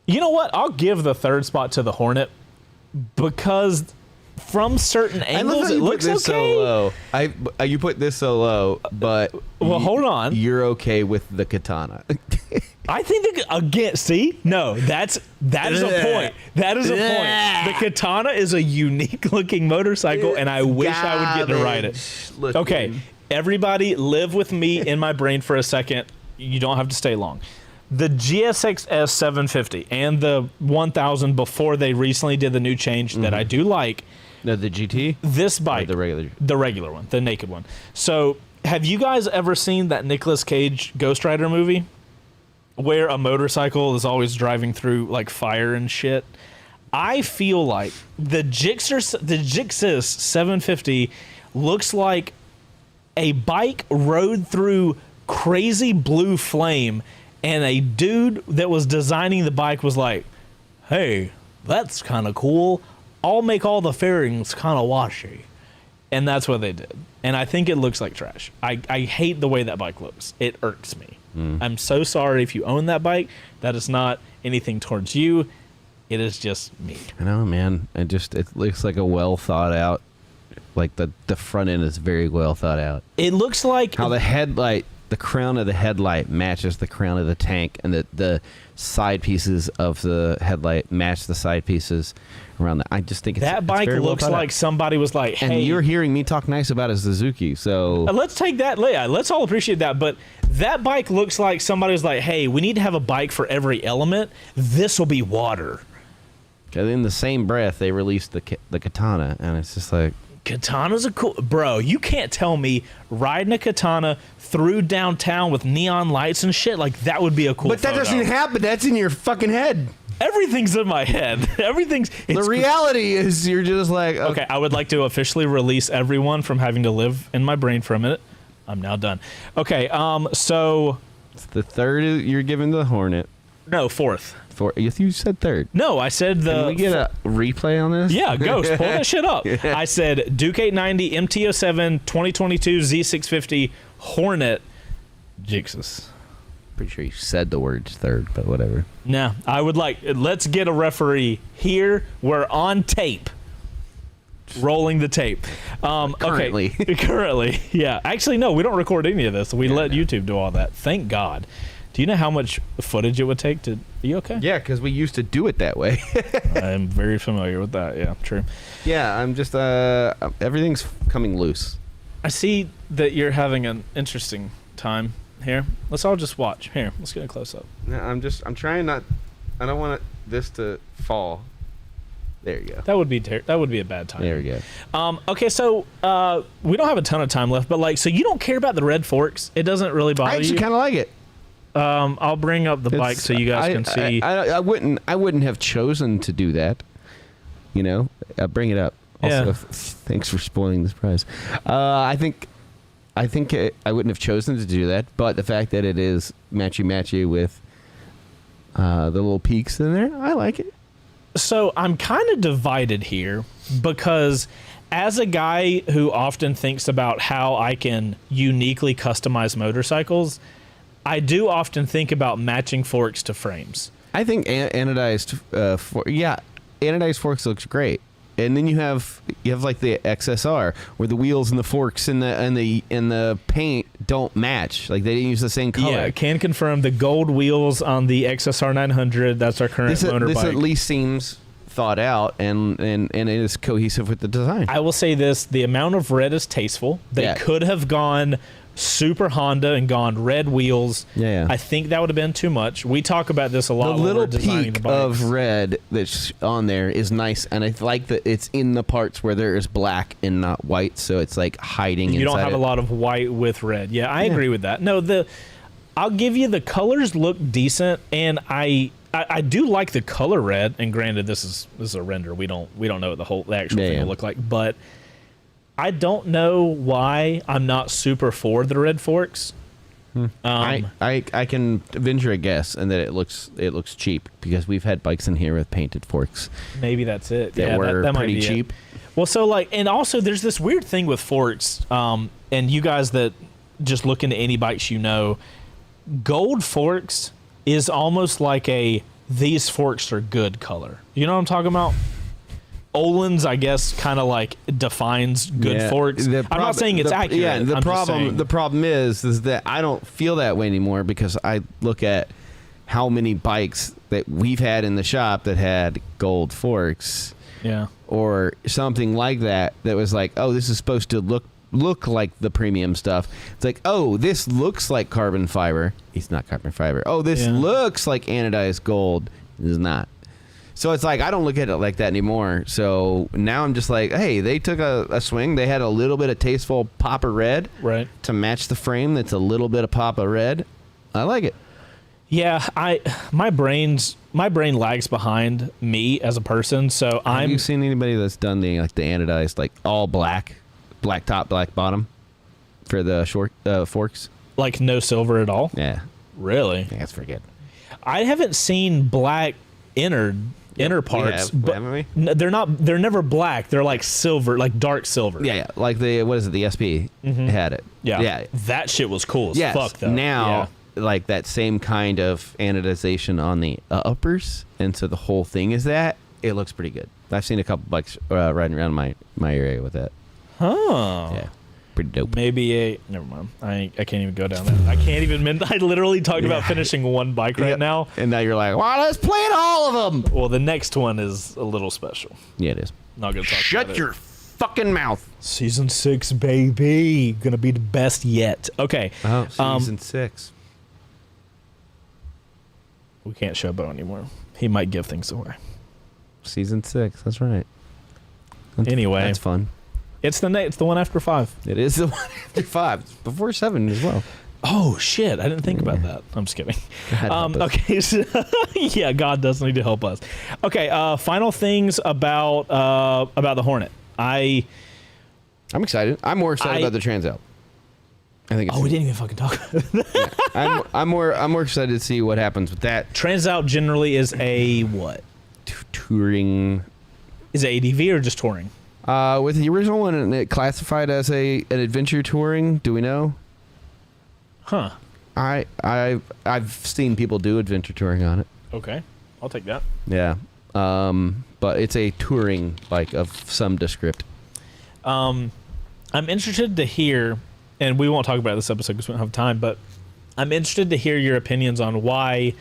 Speaker 1: You know what? I'll give the 3rd spot to the Hornet because from certain angles it looks okay.
Speaker 2: So low. You put this so low, but
Speaker 1: hold on.
Speaker 2: You're okay with the Katana.
Speaker 1: I think that is a point. That is a point. The Katana is a unique looking motorcycle, and I wish I would get to ride it. Okay, everybody, live with me in my brain for a second. You don't have to stay long. The GSX-S 750 and the 1000 before they recently did the new change that I do like.
Speaker 2: No, the GT?
Speaker 1: This bike.
Speaker 2: Or the
Speaker 1: regular one, the naked one. So, have you guys ever seen that Nicolas Cage Ghost Rider movie? Where a motorcycle is always driving through, like, fire and shit? I feel like the Jixus 750 looks like a bike rode through crazy blue flame, and a dude that was designing the bike was like, hey, that's kind of cool. I'll make all the fairings kind of washy. And that's what they did. And I think it looks like trash. I hate the way that bike looks. It irks me. I'm so sorry if you own that bike. That is not anything towards you. It is just me.
Speaker 2: I know, man. It looks like a well thought out. Like the front end is very well thought out.
Speaker 1: It looks like
Speaker 2: how the crown of the headlight matches the crown of the tank, and the side pieces of the headlight match the side pieces around I just think
Speaker 1: that bike looks like somebody was like, hey.
Speaker 2: And you're hearing me talk nice about a Suzuki, so
Speaker 1: let's take that. Yeah, let's all appreciate that. But that bike looks like somebody was like, hey, we need to have a bike for every element. This will be water.
Speaker 2: And in the same breath, they released the Katana, and it's just like,
Speaker 1: Katana's a cool... Bro, you can't tell me riding a Katana through downtown with neon lights and shit, like, that would be a cool
Speaker 2: But that doesn't happen. That's in your fucking head.
Speaker 1: Everything's in my head.
Speaker 2: The reality is you're just like...
Speaker 1: Okay, I would like to officially release everyone from having to live in my brain for a minute. I'm now done. Okay, so...
Speaker 2: It's the 3rd you're giving the Hornet.
Speaker 1: No, 4th.
Speaker 2: You said 3rd.
Speaker 1: No, I said the...
Speaker 2: Can we get a replay on this?
Speaker 1: Yeah, Ghost, pull that shit up. Yeah. I said Duke 890, MT-07, 2022 Z650, Hornet, Jixus.
Speaker 2: Pretty sure you said the words 3rd, but whatever.
Speaker 1: Nah, I would like... Let's get a referee here. We're on tape. Rolling the tape.
Speaker 2: Currently.
Speaker 1: Okay. Currently, yeah. Actually, no, we don't record any of this. We let YouTube do all that. Thank God. Do you know how much footage it would take to... Are you okay?
Speaker 2: Yeah, because we used to do it that way.
Speaker 1: I'm very familiar with that. Yeah, true.
Speaker 2: Yeah, I'm just... everything's coming loose.
Speaker 1: I see that you're having an interesting time here. Let's all just watch. Here, let's get a close-up.
Speaker 2: No, I'm trying not... I don't want this to fall. There you go.
Speaker 1: That would be a bad time.
Speaker 2: There we go.
Speaker 1: Okay, so we don't have a ton of time left, but like, so you don't care about the red forks? It doesn't really bother you?
Speaker 2: I actually kind of like it.
Speaker 1: I'll bring up the bike so you guys can see.
Speaker 2: I wouldn't have chosen to do that. You know, bring it up. Also,
Speaker 1: Yeah.
Speaker 2: Thanks for spoiling the surprise. I think I wouldn't have chosen to do that, but the fact that it is matchy with the little peaks in there, I like it.
Speaker 1: So I'm kind of divided here because as a guy who often thinks about how I can uniquely customize motorcycles, I do often think about matching forks to frames.
Speaker 2: I think anodized anodized forks looks great. And then you have like the XSR where the wheels and the forks and the paint don't match. Like they didn't use the same color.
Speaker 1: Yeah, can confirm the gold wheels on the XSR 900. That's our current motorbike.
Speaker 2: This at least seems thought out and it is cohesive with the design.
Speaker 1: I will say this: the amount of red is tasteful. They could have gone super Honda and gone red wheels.
Speaker 2: Yeah.
Speaker 1: I think that would have been too much. We talk about this a lot.
Speaker 2: The little
Speaker 1: when we're designing
Speaker 2: peak
Speaker 1: the bikes.
Speaker 2: of red that's on there is nice, and I like that it's in the parts where there is black and not white, so it's like hiding.
Speaker 1: You don't
Speaker 2: inside
Speaker 1: have
Speaker 2: it.
Speaker 1: a lot of white with red. Yeah, I agree with that. No, I'll give you the colors look decent, and I do like the color red. And granted, this is a render. We don't know what the actual thing will look like, but I don't know why I'm not super for the red forks.
Speaker 2: I can venture a guess, and that it looks cheap because we've had bikes in here with painted forks.
Speaker 1: Maybe that's it.
Speaker 2: That were
Speaker 1: that might
Speaker 2: pretty
Speaker 1: be
Speaker 2: cheap.
Speaker 1: It. Well, so and also there's this weird thing with forks. And you guys that just look into any bikes, gold forks is almost like these forks are good color. You know what I'm talking about? Olin's, I guess, kind of like defines good forks. I'm not saying it's accurate.
Speaker 2: Yeah, the problem is that I don't feel that way anymore because I look at how many bikes that we've had in the shop that had gold forks.
Speaker 1: Yeah.
Speaker 2: Or something like that was like, oh, this is supposed to look like the premium stuff. It's like, oh, this looks like carbon fiber. It's not carbon fiber. Oh, this looks like anodized gold. It is not. So it's like I don't look at it like that anymore. So now I'm just like, hey, they took a swing. They had a little bit of tasteful pop of red to match the frame. That's a little bit of pop of red. I like it.
Speaker 1: Yeah, my brain lags behind me as a person. So
Speaker 2: Have you seen anybody that's done the anodized all black top, black bottom for the short forks?
Speaker 1: Like no silver at all?
Speaker 2: Yeah.
Speaker 1: Really?
Speaker 2: Yeah, that's pretty good.
Speaker 1: I haven't seen black inner parts, but
Speaker 2: haven't we?
Speaker 1: They're never black. They're like silver, like dark silver.
Speaker 2: Yeah, like the SP had it.
Speaker 1: Yeah, that shit was cool as fuck though.
Speaker 2: Now, like that same kind of anodization on the uppers, and so the whole thing is that it looks pretty good. I've seen a couple bikes riding around my area with that.
Speaker 1: Huh.
Speaker 2: Yeah. Pretty dope.
Speaker 1: Maybe never mind. I can't even go down there. I can't even. I literally talked about finishing one bike right now,
Speaker 2: and now you're like, well, let's play all of them.
Speaker 1: Well, the next one is a little special.
Speaker 2: Yeah, it is.
Speaker 1: Not gonna talk
Speaker 2: Shut
Speaker 1: about
Speaker 2: your fucking mouth.
Speaker 1: Season 6, baby, gonna be the best yet. Okay.
Speaker 2: Oh, season 6.
Speaker 1: We can't show Beau anymore. He might give things away.
Speaker 2: Season 6. That's right.
Speaker 1: Anyway,
Speaker 2: that's fun.
Speaker 1: It's the one after 5.
Speaker 2: It is the one after 5. It's before 7 as well.
Speaker 1: Oh shit! I didn't think about that. I'm just kidding. Okay, so, yeah, God does need to help us. Okay, final things about the Hornet. I'm
Speaker 2: excited. I'm more excited about the Transalp. I think.
Speaker 1: We didn't even fucking talk about it.
Speaker 2: Yeah, I'm more excited to see what happens with that.
Speaker 1: Transalp generally is a what?
Speaker 2: Touring.
Speaker 1: Is it ADV or just touring?
Speaker 2: With the original one, it classified as an adventure touring. Do we know?
Speaker 1: Huh.
Speaker 2: I've seen people do adventure touring on it.
Speaker 1: Okay, I'll take that.
Speaker 2: Yeah. But it's a touring bike of some descript.
Speaker 1: I'm interested to hear, and we won't talk about this episode because we don't have time, but I'm interested to hear your opinions on why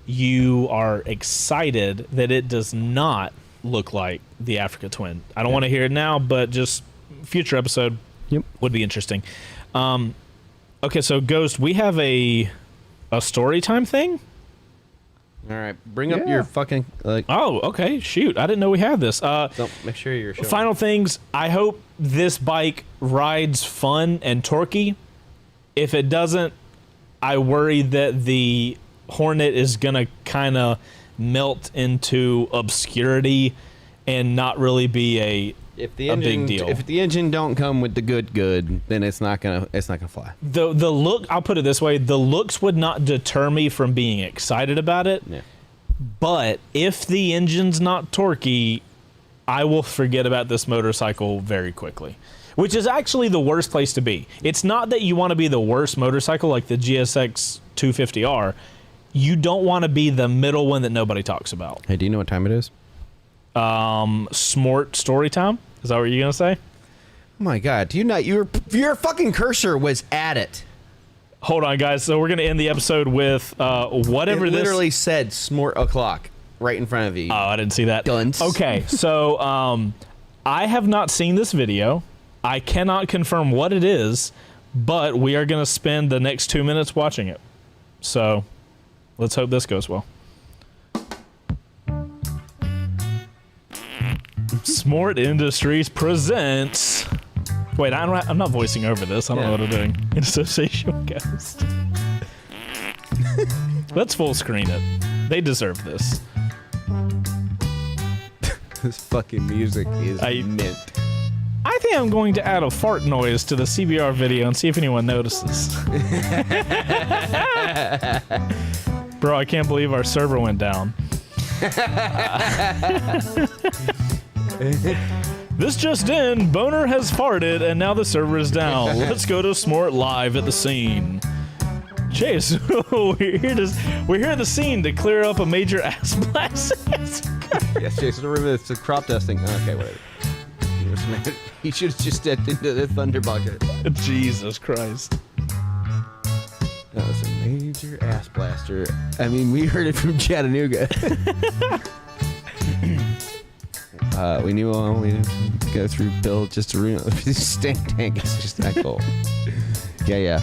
Speaker 1: you are excited that it does not look like the Africa Twin. I don't want to hear it now, but just future episode would be interesting. Okay, so Ghost, we have a story time thing.
Speaker 2: All right, bring up your fucking
Speaker 1: Oh, okay. Shoot, I didn't know we had this.
Speaker 2: Make sure you're showing.
Speaker 1: Final things. I hope this bike rides fun and torquey. If it doesn't, I worry that the Hornet is going to kind of melt into obscurity and not really be a big deal.
Speaker 2: If the engine don't come with the good, then it's not gonna fly.
Speaker 1: The look, I'll put it this way, the looks would not deter me from being excited about it.
Speaker 2: Yeah.
Speaker 1: But if the engine's not torquey, I will forget about this motorcycle very quickly, which is actually the worst place to be. It's not that you want to be the worst motorcycle like the GSX 250R. You don't want to be the middle one that nobody talks about.
Speaker 2: Hey, do you know what time it is?
Speaker 1: Smart story time? Is that what you're going to say?
Speaker 2: Oh my God, do you not? Your fucking cursor was at it.
Speaker 1: Hold on, guys. So we're going to end the episode with whatever
Speaker 2: it
Speaker 1: this...
Speaker 2: literally said smart o'clock right in front of you.
Speaker 1: Oh, I didn't see that.
Speaker 2: Dunce.
Speaker 1: Okay, so I have not seen this video. I cannot confirm what it is, but we are going to spend the next 2 minutes watching it. So let's hope this goes well. Smart Industries presents... Wait, I'm not voicing over this. I don't know what I'm doing. In association with Ghost. Let's full screen it. They deserve this.
Speaker 2: This fucking music is mint.
Speaker 1: I think I'm going to add a fart noise to the CBR video and see if anyone notices. Bro, I can't believe our server went down. This just in, Boner has farted and now the server is down. Let's go to Smart live at the scene. Chase, we're here at the scene to clear up a major ass blast.
Speaker 2: Yes, Jason, remember it's a crop dusting. Okay, whatever. He should have just stepped into the thunder bucket.
Speaker 1: Jesus Christ.
Speaker 2: That was a major ass blaster. I mean, we heard it from Chattanooga. We knew we go through Bill just to ruin it. Stank tank is just that cool. Yeah.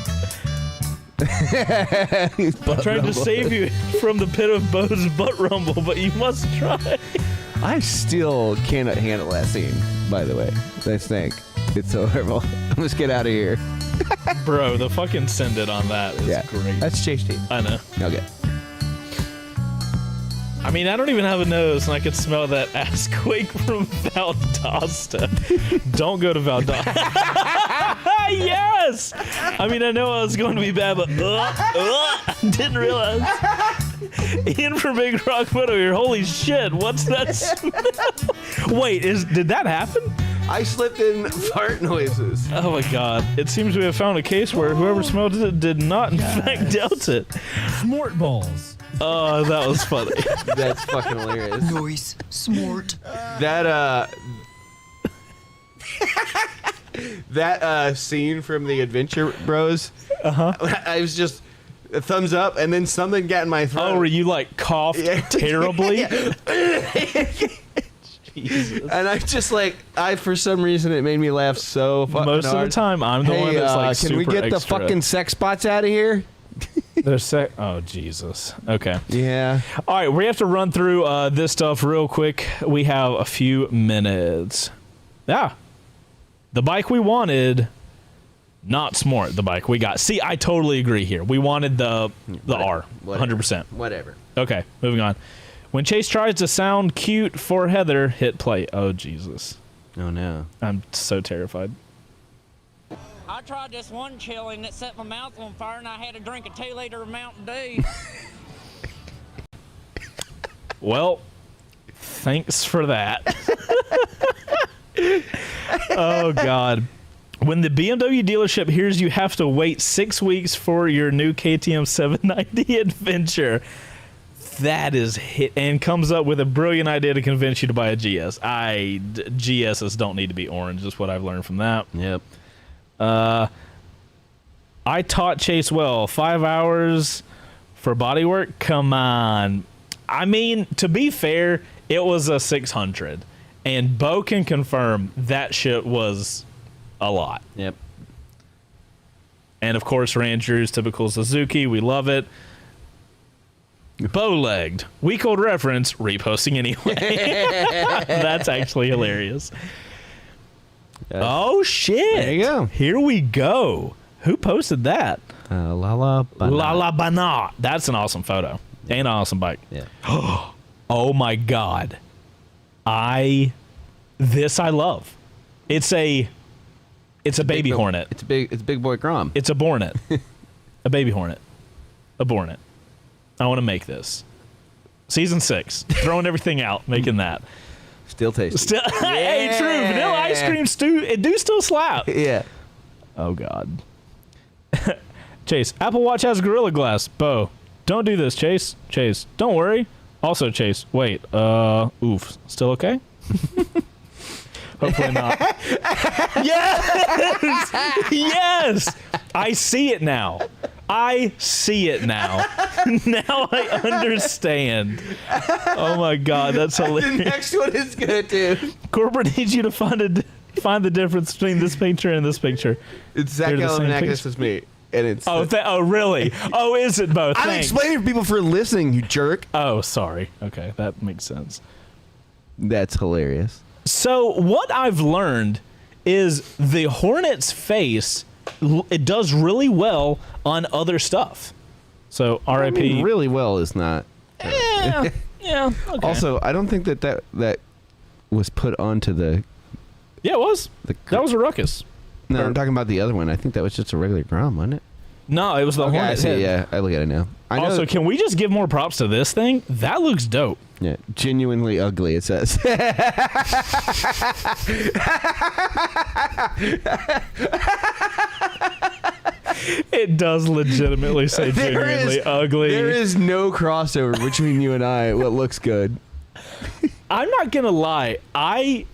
Speaker 1: I'm trying to save you from the pit of Beau's butt rumble, but you must try.
Speaker 2: I still cannot handle that scene, by the way. That stank. It's so horrible. Let's get out of here.
Speaker 1: Bro, the fucking send it on that is great.
Speaker 2: That's Chase Team.
Speaker 1: I know.
Speaker 2: Okay.
Speaker 1: I mean, I don't even have a nose, and I could smell that ass quake from Valdosta. Don't go to Valdosta. Yes! I mean, I know I was going to be bad, but didn't realize. Ian from Big Rock Photo here. Holy shit, what's that smell? Wait, did that happen?
Speaker 2: I slipped in fart noises.
Speaker 1: Oh my god. It seems we have found a case where whoever smelled it did not, in fact, dealt it.
Speaker 4: Smart balls.
Speaker 1: Oh, that was funny.
Speaker 2: That's fucking hilarious.
Speaker 6: Noise. Smart.
Speaker 2: That scene from the Adventure Bros. I was just a thumbs up, and then something got in my throat.
Speaker 1: Oh, were you like coughed terribly?
Speaker 2: Jesus. And I just for some reason it made me laugh so fucking
Speaker 1: Most
Speaker 2: hard.
Speaker 1: of the time, I'm the one that's like
Speaker 2: can we
Speaker 1: super
Speaker 2: get the
Speaker 1: extra.
Speaker 2: fucking sex spots out of here?
Speaker 1: Oh, Jesus. Okay.
Speaker 2: Yeah.
Speaker 1: All right, we have to run through this stuff real quick. We have a few minutes. Yeah. The bike we wanted, not Smart, the bike we got. See, I totally agree here. We wanted the R, 100%.
Speaker 2: Whatever.
Speaker 1: Okay, moving on. When Chase tries to sound cute for Heather, hit play. Oh, Jesus.
Speaker 2: Oh, no.
Speaker 1: I'm so terrified.
Speaker 7: I tried this one chili and it set my mouth on fire and I had to drink a 2-liter of Mountain Dew.
Speaker 1: Well, thanks for that. Oh, God. When the BMW dealership hears you have to wait 6 weeks for your new KTM 790 Adventure, that is hit, and comes up with a brilliant idea to convince you to buy a GS. GSs don't need to be orange, is what I've learned from that.
Speaker 2: Yep.
Speaker 1: I taught Chase well. 5 hours for bodywork? Come on. I mean, to be fair, it was a 600. And Beau can confirm that shit was a lot.
Speaker 2: Yep.
Speaker 1: And, of course, Ranger's typical Suzuki. We love it. Bow-legged. Week-old reference. Reposting anyway. That's actually hilarious. Oh, shit.
Speaker 2: There you go.
Speaker 1: Here we go. Who posted that?
Speaker 2: La
Speaker 1: La Banat. That's an awesome photo and an awesome bike.
Speaker 2: Yeah.
Speaker 1: Oh my God. I love. It's a baby Hornet.
Speaker 2: It's a big boy Grom.
Speaker 1: It's a Bornet. A baby Hornet. A Bornet. I want to make this. Season 6. Throwing everything out, making that.
Speaker 2: Still tasty.
Speaker 1: Hey, true. Vanilla ice cream still slap.
Speaker 2: Yeah.
Speaker 1: Oh God. Chase, Apple Watch has Gorilla Glass. Beau, don't do this, Chase. Chase, don't worry. Also, Chase, wait. Oof. Still okay? Hopefully not. Yes! Yes! I see it now. Now I understand. Oh my God, that's hilarious.
Speaker 2: The next one is good too.
Speaker 1: Corporate needs you to find the difference between this picture and this picture.
Speaker 2: It's Zach Galifianakis with me, and it's.
Speaker 1: Oh, really? Oh, is it both?
Speaker 2: I'm explaining to people for listening, you jerk.
Speaker 1: Oh, sorry. Okay, that makes sense.
Speaker 2: That's hilarious.
Speaker 1: So what I've learned is the Hornet's face, it does really well on other stuff. So RIP.
Speaker 2: I mean, really well is not.
Speaker 1: Yeah. Okay.
Speaker 2: Also, I don't think that was put onto the.
Speaker 1: Yeah, it was. That was a ruckus.
Speaker 2: No, I'm talking about the other one. I think that was just a regular Grom, wasn't it?
Speaker 1: No, it was the Hornet's head.
Speaker 2: Yeah, I look at it now.
Speaker 1: Also, can we just give more props to this thing? That looks dope.
Speaker 2: Yeah, genuinely ugly, it says.
Speaker 1: It does legitimately say genuinely ugly.
Speaker 2: There is no crossover between you and I. What looks good?
Speaker 1: I'm not gonna lie. I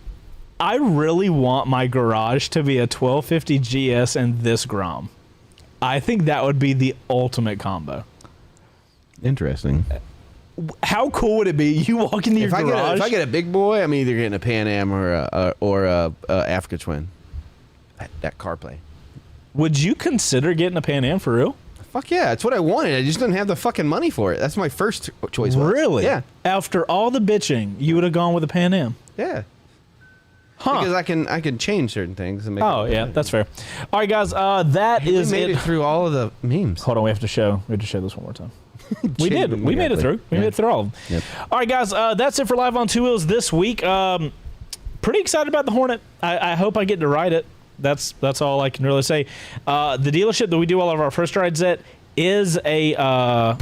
Speaker 1: really want my garage to be a 1250 GS and this Grom. I think that would be the ultimate combo.
Speaker 2: Interesting.
Speaker 1: How cool would it be? You walk into your garage.
Speaker 2: If I get a big boy, I'm either getting a Pan Am or a Africa Twin. That CarPlay.
Speaker 1: Would you consider getting a Pan Am for real?
Speaker 2: Fuck yeah, that's what I wanted. I just didn't have the fucking money for it. That's my first choice.
Speaker 1: Really?
Speaker 2: Yeah.
Speaker 1: After all the bitching, you would have gone with a Pan Am.
Speaker 2: Yeah.
Speaker 1: Huh.
Speaker 2: Because I can change certain things and make.
Speaker 1: Oh yeah, that's fair. All right, guys, that
Speaker 2: we
Speaker 1: is
Speaker 2: made it through all of the memes.
Speaker 1: Hold on, we have to show this one more time. We did. We made it through. We made it through all of them.
Speaker 2: Yep.
Speaker 1: All right, guys, that's it for Live on Two Wheels this week. Pretty excited about the Hornet. I hope I get to ride it. That's all I can really say. The dealership that we do all of our first rides at is a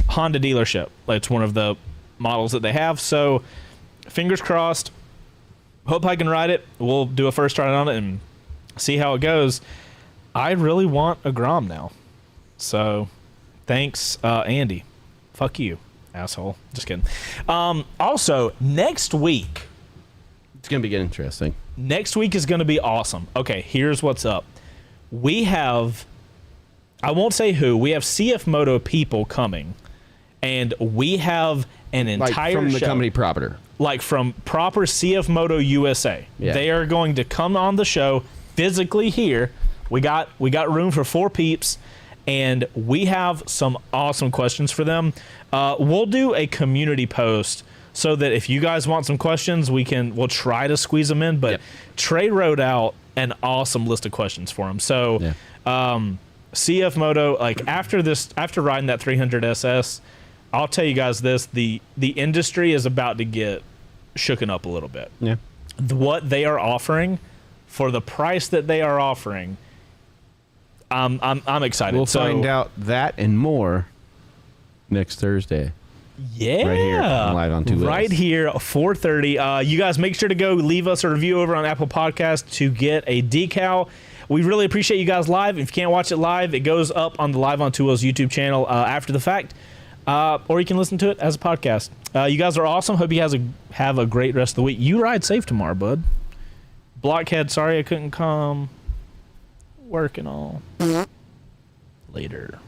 Speaker 1: Honda dealership. It's one of the models that they have. So, fingers crossed. Hope I can ride it. We'll do a first ride on it and see how it goes. I really want a Grom now. So, thanks, Andy. Fuck you, asshole. Just kidding. Also, next week.
Speaker 2: It's going to be interesting.
Speaker 1: Next week is going to be awesome. Okay, here's what's up. We have, I won't say who, we have CF Moto people coming. And we have an entire
Speaker 2: from the
Speaker 1: show,
Speaker 2: company proper.
Speaker 1: Like from proper CF Moto USA.
Speaker 2: Yeah.
Speaker 1: They are going to come on the show physically here. We got room for 4 peeps. And we have some awesome questions for them. We'll do a community post so that if you guys want some questions, we'll try to squeeze them in. But Trey wrote out an awesome list of questions for him. So CF Moto, like after riding that 300 SS, I'll tell you guys this: the industry is about to get shooken up a little bit.
Speaker 2: Yeah,
Speaker 1: what they are offering for the price that they are offering. I'm excited.
Speaker 2: We'll find out that and more next Thursday.
Speaker 1: Yeah,
Speaker 2: right here on Live on Two Wheels.
Speaker 1: Right here, 4:30. You guys make sure to go leave us a review over on Apple Podcast to get a decal. We really appreciate you guys live. If you can't watch it live, it goes up on the Live on Two Wheels YouTube channel after the fact, or you can listen to it as a podcast. You guys are awesome. Hope you guys have a great rest of the week. You ride safe tomorrow, bud. Blockhead, sorry I couldn't come. Working all. Later.